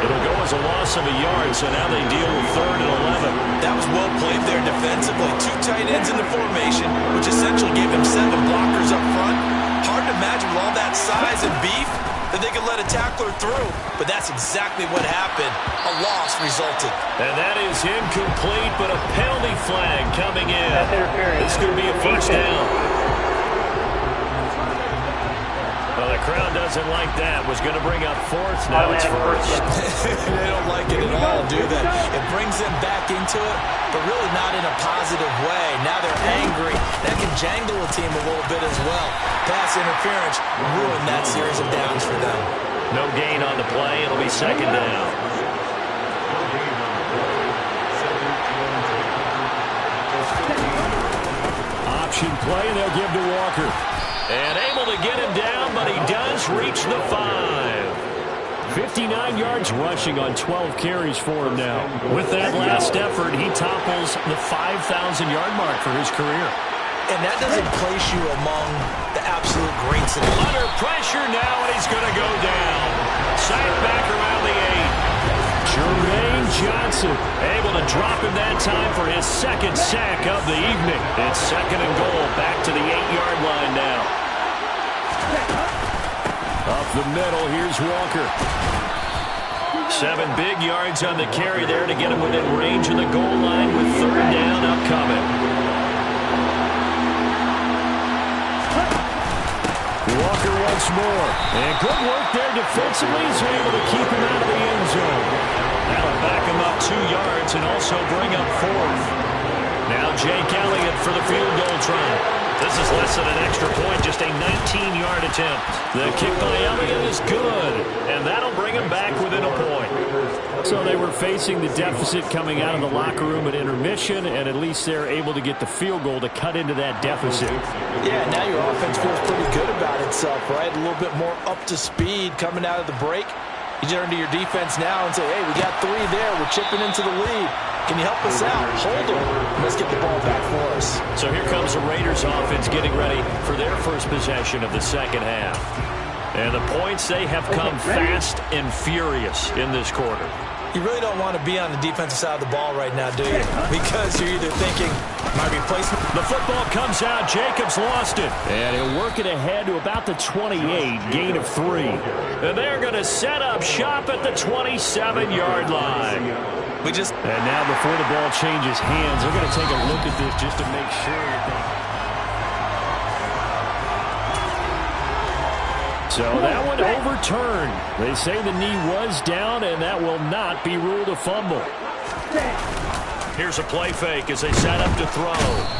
S5: It'll go as a loss of a yard, so now they deal with 3rd and 11.
S3: That was well played there defensively. 2 tight ends in the formation, which essentially gave them 7 blockers up front. Hard to imagine with all that size and beef that they could let a tackler through, but that's exactly what happened. A loss resulted.
S5: And that is incomplete, but a penalty flag coming in. This could be a first down. Well, the crowd doesn't like that. Was going to bring up 4th. Now it's first.
S3: They don't like it at all, do they? It brings them back into it, but really not in a positive way. Now they're angry. That can jangle a team a little bit as well. Pass interference ruined that series of downs for them.
S5: No gain on the play. It'll be second down. Option play, and they'll give to Walker. And able to get him down, but he does reach the 5. 59 yards rushing on 12 carries for him now. With that last effort, he topples the 5,000-yard mark for his career.
S3: And that doesn't place you among the absolute greats.
S5: Under pressure now, and he's going to go down. Sacked back around the 8. Jermaine Johnson able to drop him that time for his 2nd sack of the evening. It's 2nd and goal, back to the 8-yard line now. Up the middle, here's Walker. 7 big yards on the carry there to get him within range of the goal line with 3rd down upcoming. Walker once more. And good work there defensively. He's able to keep him out of the end zone. That'll back him up 2 yards and also bring up 4th. Now Jake Elliott for the field goal try. This is less than an extra point, just a 19-yard attempt. The kick by Elliott is good, and that'll bring him back within a point. So they were facing the deficit coming out of the locker room at intermission, and at least they're able to get the field goal to cut into that deficit.
S3: Yeah, now your offense feels pretty good about itself, right? A little bit more up to speed coming out of the break. You turn to your defense now and say, hey, we got 3 there. We're chipping into the lead. Can you help us out? Hold them. Let's get the ball back for us.
S5: So here comes the Raiders offense getting ready for their first possession of the second half. And the points, they have come fast and furious in this quarter.
S3: You really don't want to be on the defensive side of the ball right now, do you? Because you're either thinking, my replacement.
S5: The football comes out. Jacobs lost it. And he'll work it ahead to about the 28, gain of 3. And they're going to set up shop at the 27-yard line. And now before the ball changes hands, they're going to take a look at this just to make sure that So that one overturned. They say the knee was down, and that will not be ruled a fumble. Here's a play fake as they set up to throw.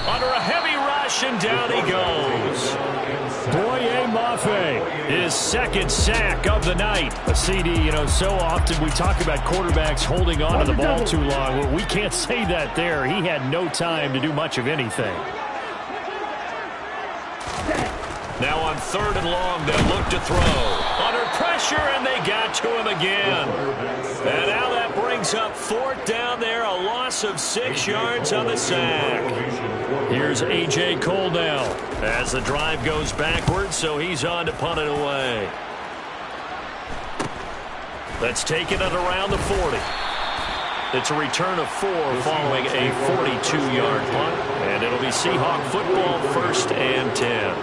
S5: Under a heavy rush, and down he goes. Boye Mafe, his second sack of the night. A CD, you know, so often we talk about quarterbacks holding on to the ball too long. Well, we can't say that there. He had no time to do much of anything.
S2: Now on 3rd and long, they'll look to throw. Under pressure, and they got to him again. And now that brings up 4th down there, a loss of 6 yards on the sack.
S5: Here's A.J. Cole now.
S2: As the drive goes backwards, so he's on to punt it away. Let's take it at around the 40. It's a return of 4 following a 42-yard punt. And it'll be Seahawk football, 1st and 10.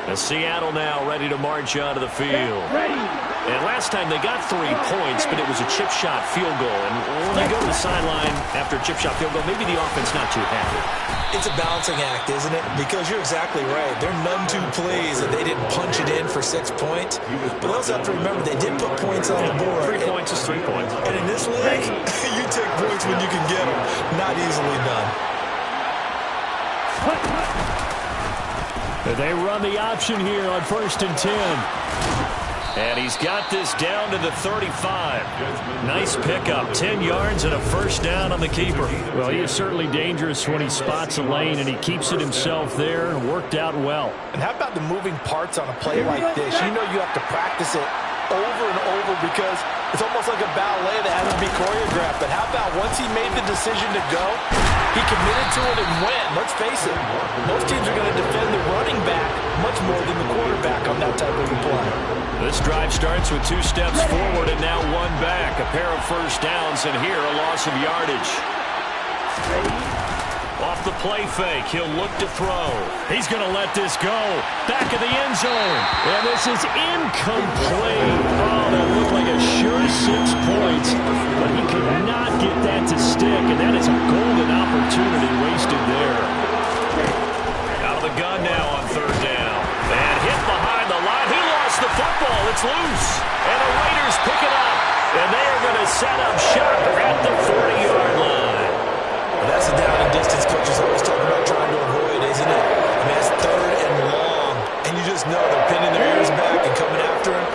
S2: And Seattle now ready to march onto the field. And last time they got 3 points, but it was a chip shot field goal. And when they go to the sideline after a chip shot field goal, maybe the offense not too happy.
S3: It's a balancing act, isn't it? Because you're exactly right. They're none too pleased that they didn't punch it in for 6 points. But also have to remember they did put points on the board.
S2: 3 points is 3 points.
S3: And in this league, you take points when you can get them. Not easily done.
S5: They run the option here on 1st and 10.
S2: And he's got this down to the 35. Nice pickup, 10 yards and a 1st down on the keeper.
S5: Well, he is certainly dangerous when he spots a lane, and he keeps it himself there. Worked out well.
S3: And how about the moving parts on a play like this? You know you have to practice it over and over because it's almost like a ballet that has to be choreographed. But how about once he made the decision to go, he committed to it and went. Let's face it, most teams are going to defend the running back much more than the quarterback on that type of a play.
S2: This drive starts with 2 steps forward and now 1 back. A pair of 1st downs, and here a loss of yardage. Off the play fake, he'll look to throw.
S5: He's going to let this go. Back of the end zone. And this is incomplete. Oh, that looked like a sure 6 points. But he could not get that to stick. And that is a golden opportunity wasted there.
S2: Out of the gun now on 3rd down. And hit behind the line. He lost the football. It's loose. And the Raiders pick it up. And they are going to set up shop at the 40-yard line.
S3: Well, that's the down and distance coaches always talk about trying to avoid, isn't it? I mean, that's 3rd and long. And you just know they're pinning their ears back and coming after him.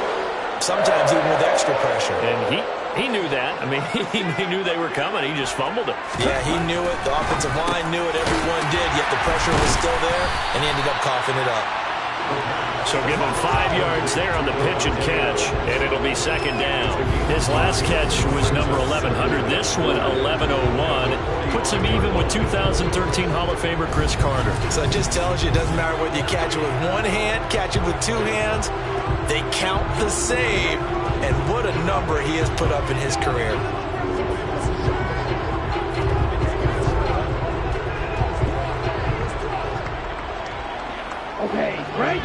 S3: Sometimes even with extra pressure.
S2: And he knew that. I mean, he knew they were coming. He just fumbled it.
S3: Yeah, he knew it. The offensive line knew it. Everyone did. Yet the pressure was still there, and he ended up coughing it up.
S2: So give him 5 yards there on the pitch and catch, and it'll be 2nd down.
S5: His last catch was number 1,100. This one, 1,101. Puts him even with 2013 Hall of Famer Chris Carter.
S3: So it just tells you it doesn't matter whether you catch it with 1 hand, catch it with 2 hands. They count the same. And what a number he has put up in his career.
S4: Okay, right?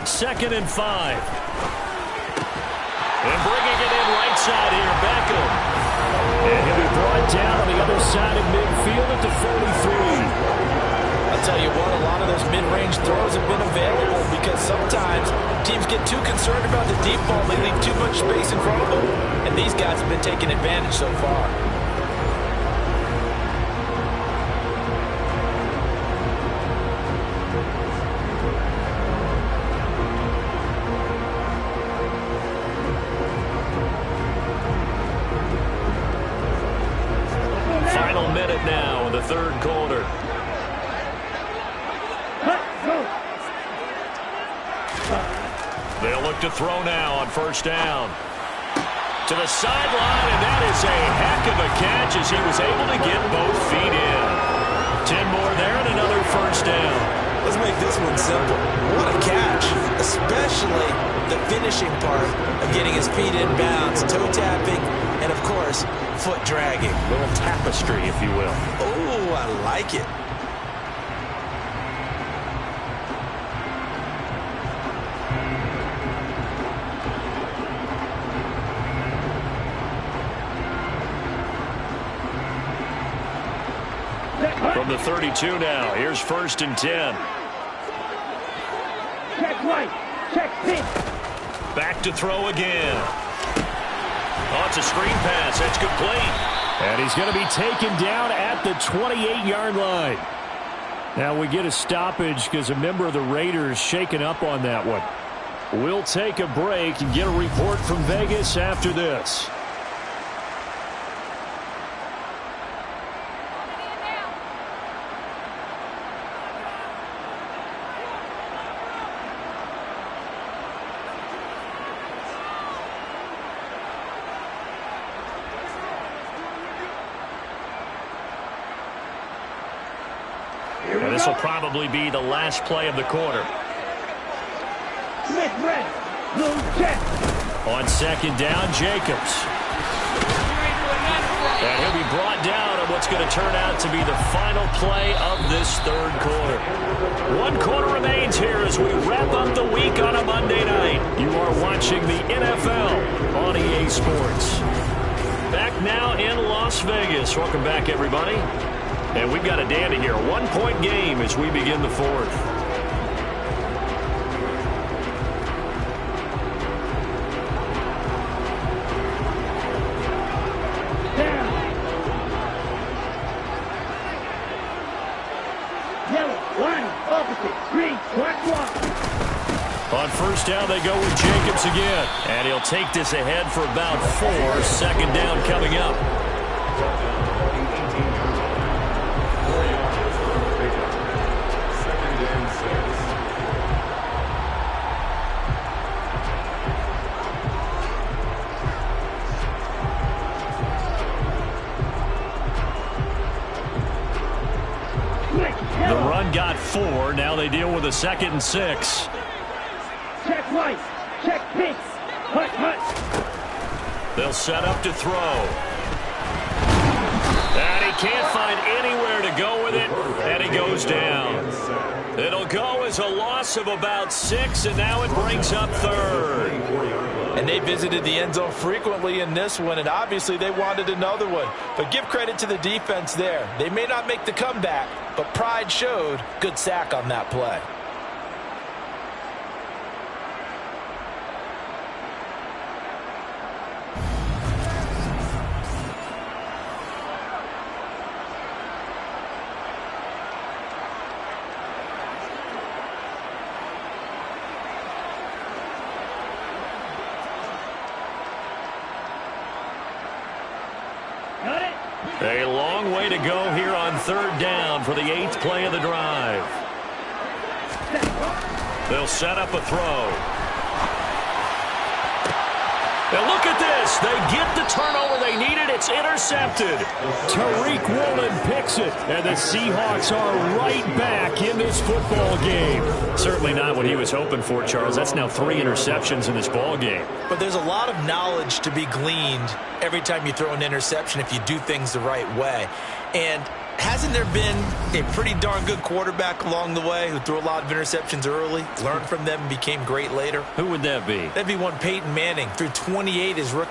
S5: 2nd and 5.
S2: And bringing it in right side here, Beckham.
S5: And he'll be brought down on the other side of midfield at the 43.
S3: I'll tell you what, a lot of those mid-range throws have been available because sometimes teams get too concerned about the deep ball. They leave too much space in front of them. And these guys have been taking advantage so far.
S2: Final minute now in the 3rd quarter. They'll look to throw now on 1st down. To the sideline, and that is a heck of a catch as he was able to get both feet in. 10 more there and another 1st down.
S3: Let's make this one simple. What a catch, especially the finishing part of getting his feet in bounds, toe tapping, and of course, foot dragging.
S2: A little tapestry, if you will.
S3: Oh, I like it.
S2: From the 32 now, here's 1st and 10.
S4: Check right. Check pitch.
S2: Back to throw again. Oh, it's a screen pass. That's complete.
S5: And he's going to be taken down at the 28-yard line. Now we get a stoppage because a member of the Raiders shaken up on that one. We'll take a break and get a report from Vegas after this.
S2: And this will probably be the last play of the quarter.
S4: Smith ready. Blue check.
S2: On second down, Jacobs. And he'll be brought down on what's going to turn out to be the final play of this third quarter. 1 quarter remains here as we wrap up the week on a Monday night. You are watching the NFL on EA Sports. Back now in Las Vegas. Welcome back, everybody. And we've got a dandy here. 1-point game as we begin the fourth.
S4: Down. Yellow. Line. Opposite. Green. Black one.
S2: On first down, they go with Jacobs again. And he'll take this ahead for about 4. Second down coming up. The run got 4. Now they deal with a 2nd and 6.
S4: Check white. Check pinks. Hut, hut.
S2: They'll set up to throw. And he can't find anywhere to go with it, and he goes down. It'll go as a loss of about 6, and now it brings up 3rd.
S3: And they visited the end zone frequently in this one, and obviously they wanted another one. But give credit to the defense there. They may not make the comeback, but pride showed. Good sack on that play.
S4: Got it.
S2: A long way to go here on 3rd down for the 8th play of the drive. They'll set up a throw. And look at this. They get the turnover they needed. It's intercepted.
S5: Tariq Woolen picks it, and the Seahawks are right back in this football game.
S2: Certainly not what he was hoping for, Charles. That's now 3 interceptions in this ball game.
S3: But there's a lot of knowledge to be gleaned every time you throw an interception if you do things the right way. And hasn't there been a pretty darn good quarterback along the way who threw a lot of interceptions early, learned from them, and became great later?
S2: Who would that be?
S3: That'd be one Peyton Manning, threw 28 as rookie.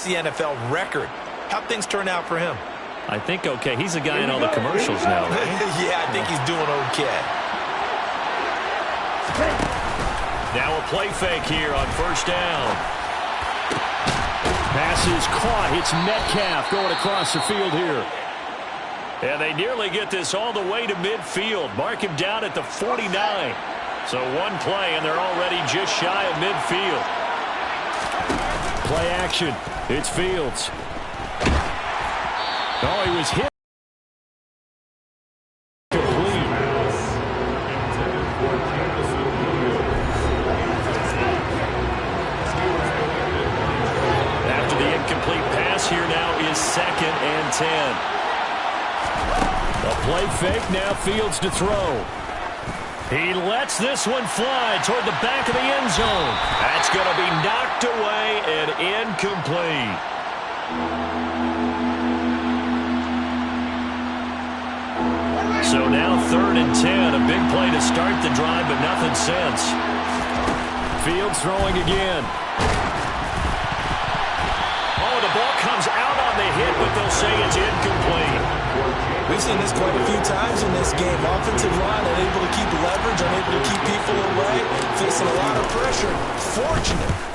S3: That's the NFL record. How'd things turn out for him?
S5: I think okay. He's a guy in all the commercials now, right?
S3: Yeah, I think he's doing okay.
S2: Now a play fake here on first down.
S5: Pass is caught. It's Metcalf going across the field here.
S2: And they nearly get this all the way to midfield. Mark him down at the 49. So one play, and they're already just shy of midfield.
S5: Play action. It's Fields. Oh, he was hit. Complete.
S2: After the incomplete pass, here now is 2nd and 10.
S5: A play fake, now Fields to throw.
S2: He lets this one fly toward the back of the end zone. That's going to be knocked away and incomplete. So now 3rd and 10. A big play to start the drive, but nothing since.
S5: Fields throwing again.
S2: Oh, the ball comes out on the hit, but they'll say it's incomplete.
S3: We've seen this quite a few times in this game. Offensive line unable to keep leverage, unable to keep people away, facing a lot of pressure.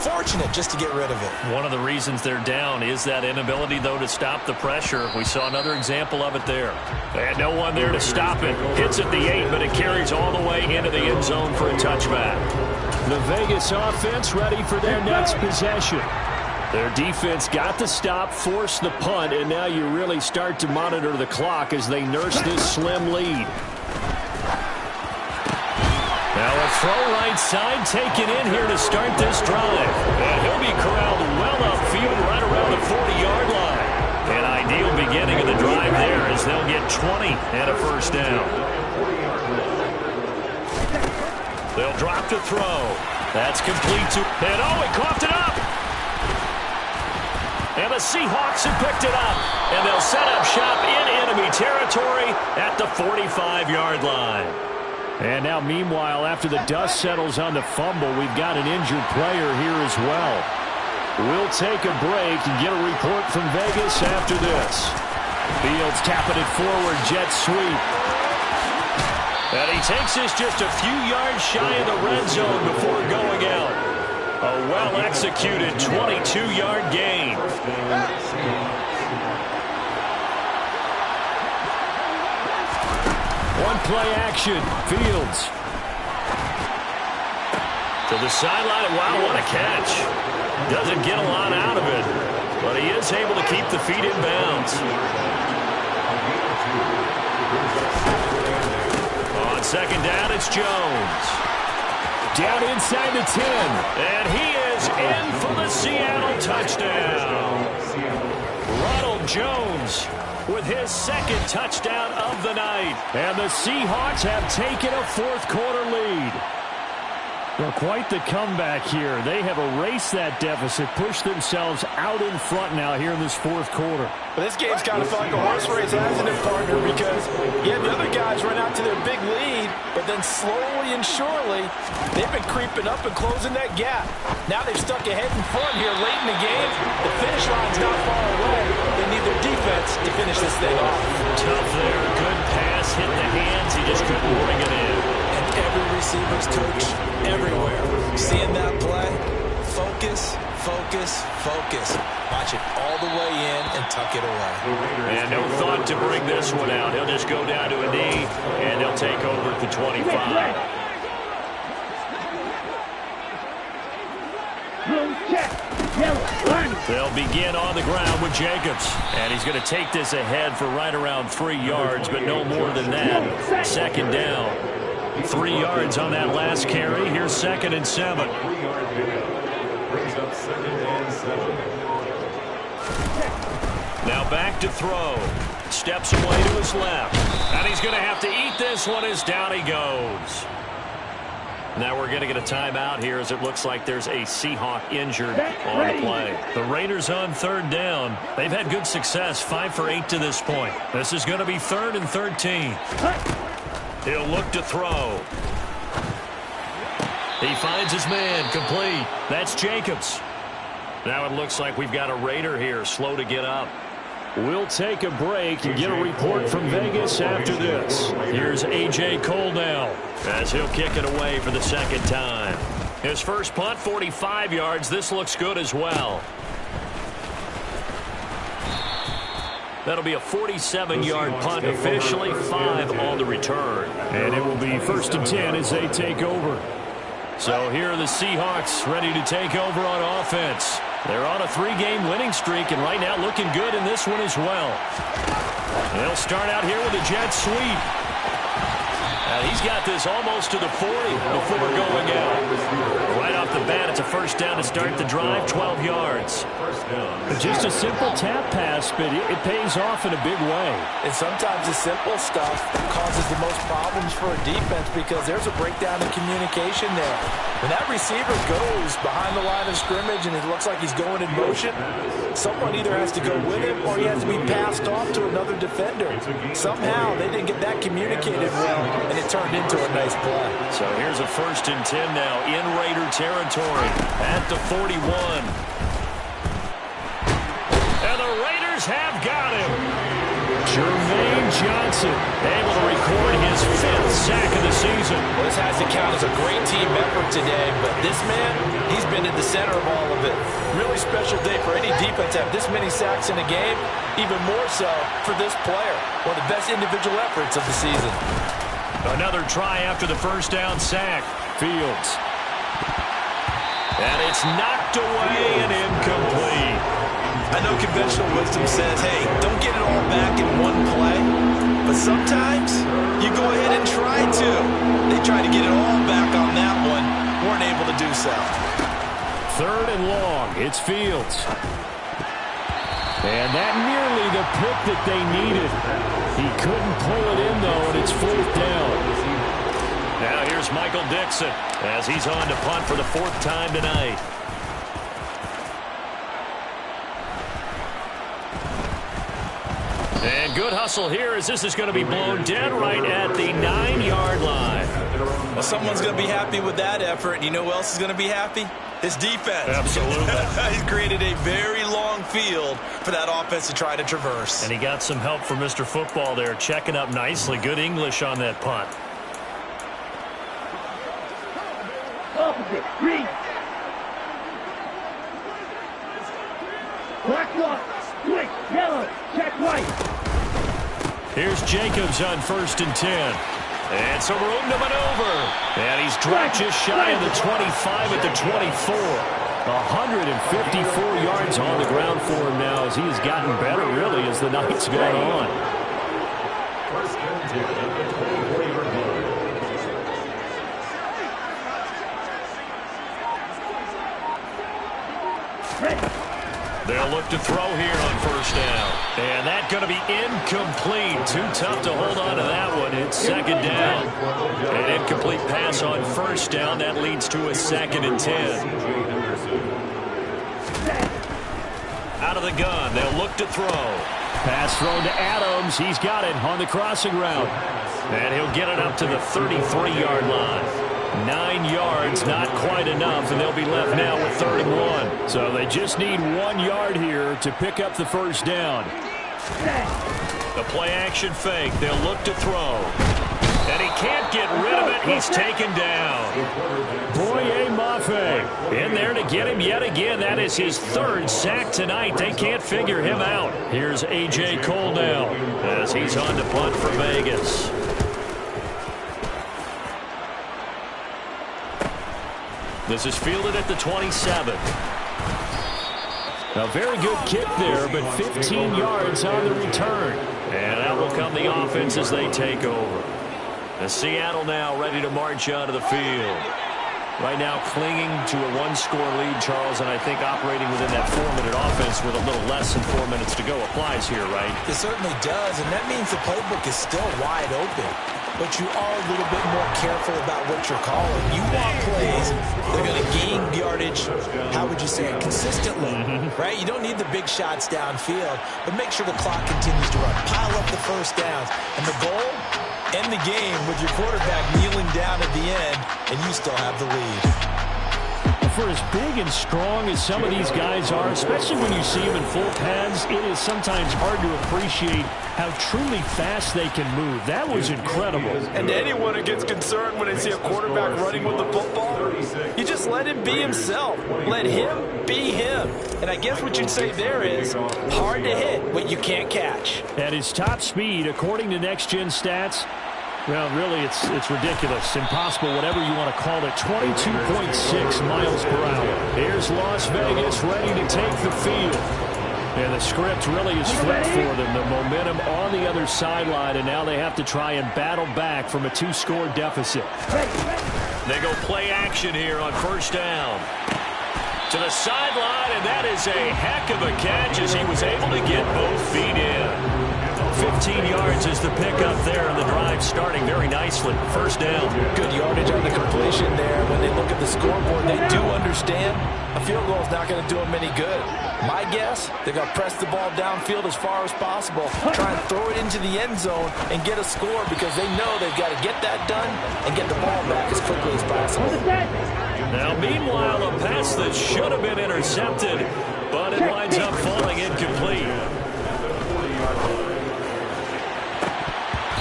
S3: Fortunate just to get rid of it.
S2: One of the reasons they're down is that inability, though, to stop the pressure. We saw another example of it there. And no one there to stop it. Hits at the 8, but it carries all the way into the end zone for a touchback.
S5: The Vegas offense ready for their next possession. Their defense got the stop, forced the punt, and now you really start to monitor the clock as they nurse this slim lead.
S2: Now a throw right side taken in here to start this drive. And he'll be corralled well upfield right around the 40-yard line. An ideal beginning of the drive there as they'll get 20 and a first down. They'll drop to throw. That's complete to... And oh, he coughed it up! And the Seahawks have picked it up. And they'll set up shop in enemy territory at the 45-yard line.
S5: And now, meanwhile, after the dust settles on the fumble, we've got an injured player here as well. We'll take a break and get a report from Vegas after this. Fields tapping it forward, jet sweep.
S2: And he takes this just a few yards shy of the red zone before going out. A well-executed 22-yard gain.
S5: One play action. Fields.
S2: To the sideline. Wow, what a catch. Doesn't get a lot out of it, but he is able to keep the feet in bounds. On second down, it's Jones.
S5: Down inside the 10.
S2: And he is in for the Seattle touchdown. Ronald Jones with his 2nd touchdown of the night.
S5: And the Seahawks have taken a 4th quarter lead. Well, quite the comeback here. They have erased that deficit, pushed themselves out in front now here in this 4th quarter.
S3: But this game's kind of felt like a horse race, hasn't it, partner? Because, yeah, the other guys run out to their big lead, but then slowly and surely, they've been creeping up and closing that gap. Now they've stuck ahead in front here late in the game. The finish line's not far away. They need their defense to finish this thing off.
S2: Tough there. Good pass. Hit the hands. He just couldn't bring it in.
S3: Every receiver's coach everywhere. Seeing that play, focus. Watch it all the way in and tuck it away.
S2: And no thought to bring this one out. He'll just go down to a knee, and they'll take over at the 25. They'll begin on the ground with Jacobs. And he's going to take this ahead for right around 3 yards, but no more than that. 2nd down. 3 yards on that last carry. Here's 2nd and 7. Now back to throw. Steps away to his left. And he's going to have to eat this one as down he goes. Now we're going to get a timeout here as it looks like there's a Seahawk injured on the play. The Raiders on 3rd down. They've had good success, 5 for 8 to this point. This is going to be 3rd and 13. He'll look to throw. He finds his man complete. That's Jacobs. Now it looks like we've got a Raider here, slow to get up.
S5: We'll take a break and get a report from Vegas after this. Here's A.J. Cole now,
S2: as he'll kick it away for the second time. His first punt, 45 yards. This looks good as well. That'll be a 47-yard punt officially, 5 on the return.
S5: And it will be 1st and 10 as they take over.
S2: So here are the Seahawks ready to take over on offense. They're on a 3-game winning streak, and right now looking good in this one as well. They'll start out here with a jet sweep. He's got this almost to the 40 before going out. Right off the bat, it's a first down to start the drive, 12 yards.
S5: Just a simple tap pass, but it pays off in a big way.
S3: And sometimes the simple stuff causes the most problems for a defense because there's a breakdown in communication there. When that receiver goes behind the line of scrimmage and it looks like he's going in motion, someone either has to go with him or he has to be passed off to another defender. Somehow they didn't get that communicated well, and it turned into a nice play.
S2: So here's a 1st and 10 now in Raider territory at the 41. And the Raiders have got him.
S5: Jermaine Johnson
S2: able to record his 5th sack of the season.
S3: Well, this has to count as a great team effort today, but this man, he's been at the center of all of it. Really special day for any defense to have this many sacks in a game, even more so for this player. One of the best individual efforts of the season.
S2: Another try after the first down sack.
S5: Fields.
S2: And it's knocked away and incomplete.
S3: I know conventional wisdom says, hey, don't get it all back in one play. But sometimes you go ahead and try to. They tried to get it all back on that one. Weren't able to do so.
S5: 3rd and long. It's Fields. And that nearly the pick that they needed. He couldn't pull it in, though, and it's 4th down.
S2: Now here's Michael Dixon as he's on to punt for the 4th time tonight. And good hustle here as this is going to be blown dead right at the 9-yard line.
S3: Well, someone's going to be happy with that effort. You know who else is going to be happy? His defense.
S2: Absolutely.
S3: He's created a very long field for that offense to try to traverse.
S2: And he got some help from Mr. Football there, checking up nicely. Good English on that punt.
S4: Opposite, green. Black one, switch, yellow, check white.
S2: Here's Jacobs on 1st and 10. And some room to maneuver. And he's dropped just shy of the 25 at the 24.
S5: 154 yards on the ground for him now as he has gotten better, really, as the night's gone on.
S6: 1st and 10 at the 24-yard line.
S2: They'll look to throw here on 1st down. And that's going to be incomplete. Too tough to hold on to that one. It's 2nd down. An incomplete pass on 1st down. That leads to a 2nd and 10. Out of the gun. They'll look to throw.
S5: Pass thrown to Adams. He's got it on the crossing route.
S2: And he'll get it up to the 33-yard line. 9 yards, not quite enough, and they'll be left now with 3rd and 1.
S5: So they just need 1 yard here to pick up the 1st down.
S2: The play-action fake. They'll look to throw. And he can't get rid of it. He's taken down.
S5: Boye Mafe
S2: in there to get him yet again. That is his 3rd sack tonight. They can't figure him out. Here's A.J. Cole now as he's on to punt for Vegas. This is fielded at the 27.
S5: A very good kick there, but 15 yards on the return.
S2: And out will come the offense as they take over. The Seattle now ready to march onto the field. Right now clinging to a 1-score lead, Charles, and I think operating within that 4-minute offense with a little less than 4 minutes to go applies here, right?
S3: It certainly does, and that means the playbook is still wide open. But you are a little bit more careful about what you're calling. You want plays that are going to gain yardage, how would you say it, consistently, right? You don't need the big shots downfield, but make sure the clock continues to run. Pile up the 1st downs. And the goal, end the game with your quarterback kneeling down at the end, and you still have the lead.
S5: for as big and strong as some of these guys are, especially when you see them in full pads, it is sometimes hard to appreciate how truly fast they can move. That was incredible.
S3: And anyone who gets concerned when they see a quarterback running with the football, you just let him be himself. Let him be him. And I guess what you'd say there is hard to hit what you can't catch.
S5: At his top speed, according to next-gen stats, well, really, it's ridiculous. Impossible, whatever you want to call it. 22.6 miles per hour. Here's Las Vegas ready to take the field. And the script really is flipped for them. The momentum on the other sideline, and now they have to try and battle back from a 2-score deficit.
S2: They go play action here on first down. To the sideline, and that is a heck of a catch as he was able to get both feet in. 15 yards is the pickup there, and the drive starting very nicely. First down.
S3: Good yardage on the completion there. When they look at the scoreboard, they do understand a field goal is not going to do them any good. My guess, they're going to press the ball downfield as far as possible, try and throw it into the end zone and get a score because they know they've got to get that done and get the ball back as quickly as possible.
S2: Now, meanwhile, a pass that should have been intercepted, but it winds up falling incomplete.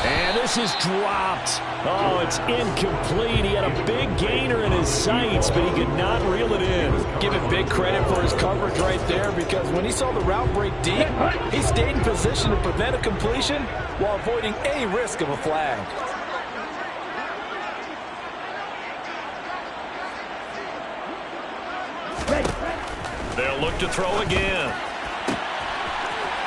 S5: And this is dropped. Oh, it's incomplete. He had a big gainer in his sights, but he could not reel it in.
S3: Give him big credit for his coverage right there because when he saw the route break deep, he stayed in position to prevent a completion while avoiding any risk of a flag.
S2: They'll look to throw again.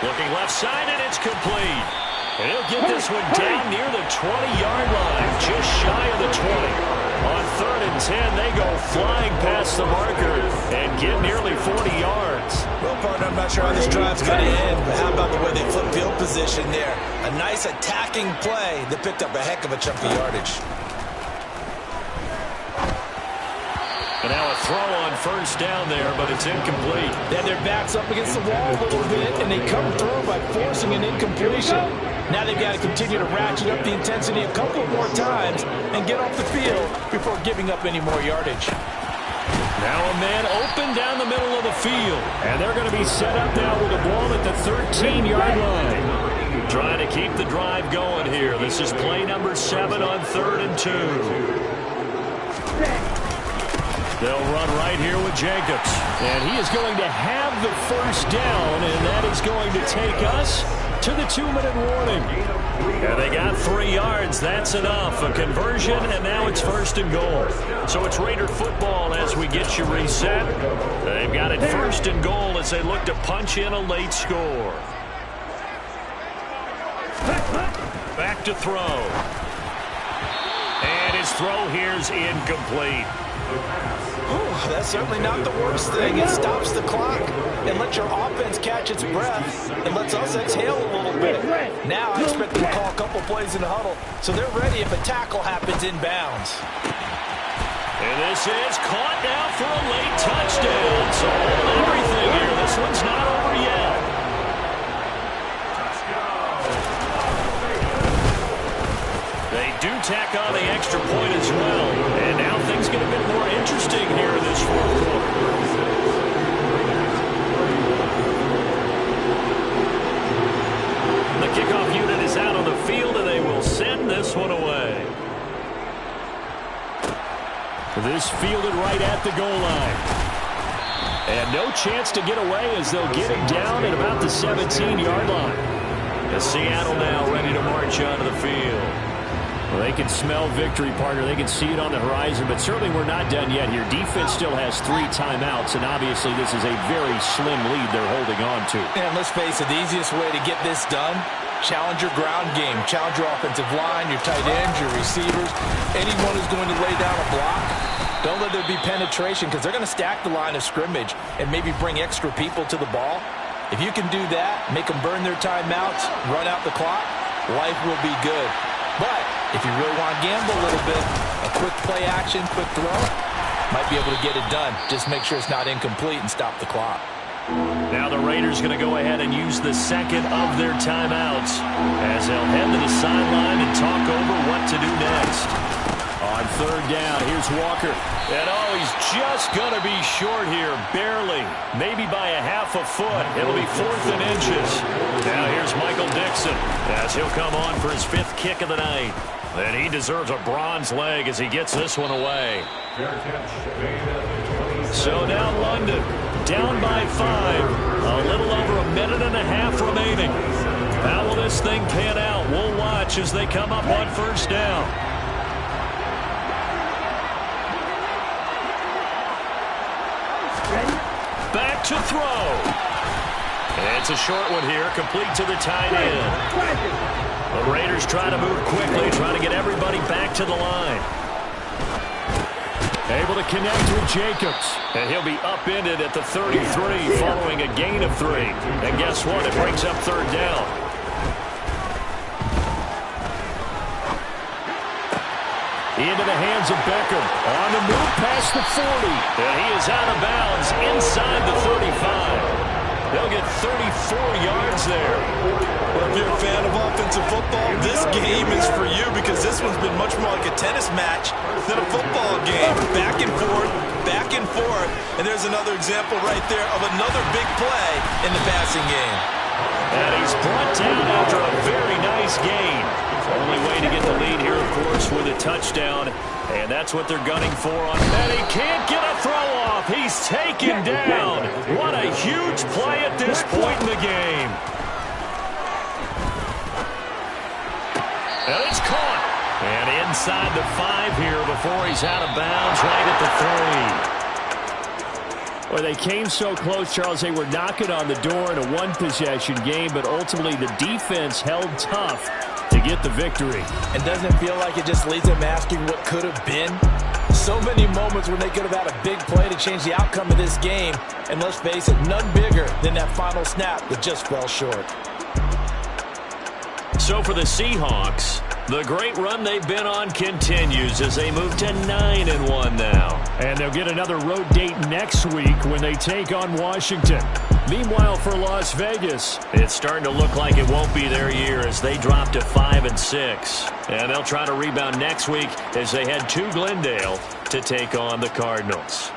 S2: Looking left side, and it's complete. And he'll get this one down near the 20-yard line, just shy of the 20. On 3rd and 10, they go flying past the marker and get nearly 40 yards.
S3: Well, partner, I'm not sure how this drive's going to end, but how about the way they flip field position there? A nice attacking play that picked up a heck of a chunk of yardage.
S2: And now a throw on first down there, but it's incomplete.
S3: Then their back's up against the wall a little bit, and they come through by forcing an incompletion. Now they've got to continue to ratchet up the intensity a couple more times and get off the field before giving up any more yardage.
S2: Now a man open down the middle of the field.
S5: And they're going to be set up now with the ball at the 13-yard line.
S2: Trying to keep the drive going here. This is play number 7 on 3rd and 2.
S5: They'll run right here with Jacobs. And he is going to have the first down, and that is going to take us to the 2-minute warning.
S2: And they got 3 yards. That's enough. A conversion, and now it's 1st and goal. So it's Raider football as we get you reset. They've got it 1st and goal as they look to punch in a late score. Back to throw. And his throw here's incomplete.
S3: Ooh, that's certainly not the worst thing. It stops the clock and lets your offense catch its breath and lets us exhale a little bit. Now I expect them to call a couple plays in the huddle so they're ready if a tackle happens inbounds.
S2: And this is caught now for a late touchdown. So hold everything here. This one's not over yet. They do tack on the extra point as well. And now things get a bit more interesting here in this 4th quarter. The kickoff unit is out on the field, and they will send this one away.
S5: This fielded right at the goal line. And no chance to get away as they'll get him down at about the 17-yard line.
S2: And Seattle now ready to march onto the field.
S5: Well, they can smell victory, partner. They can see it on the horizon, but certainly we're not done yet here. Defense still has 3 timeouts, and obviously this is a very slim lead they're holding on to.
S3: And let's face it, the easiest way to get this done, challenge your ground game. Challenge your offensive line, your tight ends, your receivers. Anyone who's going to lay down a block, don't let there be penetration because they're going to stack the line of scrimmage and maybe bring extra people to the ball. If you can do that, make them burn their timeouts, run out the clock, life will be good. But if you really want to gamble a little bit, a quick play action, quick throw, might be able to get it done. Just make sure it's not incomplete and stop the clock.
S2: Now the Raiders going to go ahead and use the second of their timeouts as they'll head to the sideline and talk over what to do next.
S3: Oh,
S5: On third down, here's Walker. And, oh, he's just going to be short here, barely. Maybe by a half a foot. It'll be 4th and inches. Now here's Michael Dixon as he'll come on for his 5th kick of the night. And he deserves a bronze leg as he gets this one away. So now London down by 5. A little over a minute and a half remaining. How will this thing pan out? We'll watch as they come up on first down. Back to throw. It's a short one here, complete to the tight end. The Raiders trying to move quickly, trying to get everybody back to the line. Able to connect with Jacobs. And he'll be upended at the 33 following a gain of 3. And guess what? It brings up third down. Into the hands of Beckham. On the move past the 40. And he is out of bounds inside the 35. They'll get 34 yards there.
S3: Well, if you're a fan of offensive football, this game is for you because this one's been much more like a tennis match than a football game. Back and forth, and there's another example right there of another big play in the passing game.
S5: And he's brought down after a very nice gain. Only way to get the lead here, of course, with a touchdown. And that's what they're gunning for on. And he can't get a throw off. He's taken down. What a huge play at this point in the game. And it's caught. And inside the 5 here before he's out of bounds right at the 3. Well, they came so close, Charles. They were knocking on the door in a one-possession game, but ultimately the defense held tough to get the victory.
S3: And doesn't it feel like it just leaves them asking what could have been? So many moments when they could have had a big play to change the outcome of this game. And let's face it, none bigger than that final snap that just fell short.
S5: So for the Seahawks, the great run they've been on continues as they move to 9-1 now.
S2: And they'll get another road date next week when they take on Washington. Meanwhile, for Las Vegas,
S5: it's starting to look like it won't be their year as they drop to 5-6. And they'll try to rebound next week as they head to Glendale to take on the Cardinals.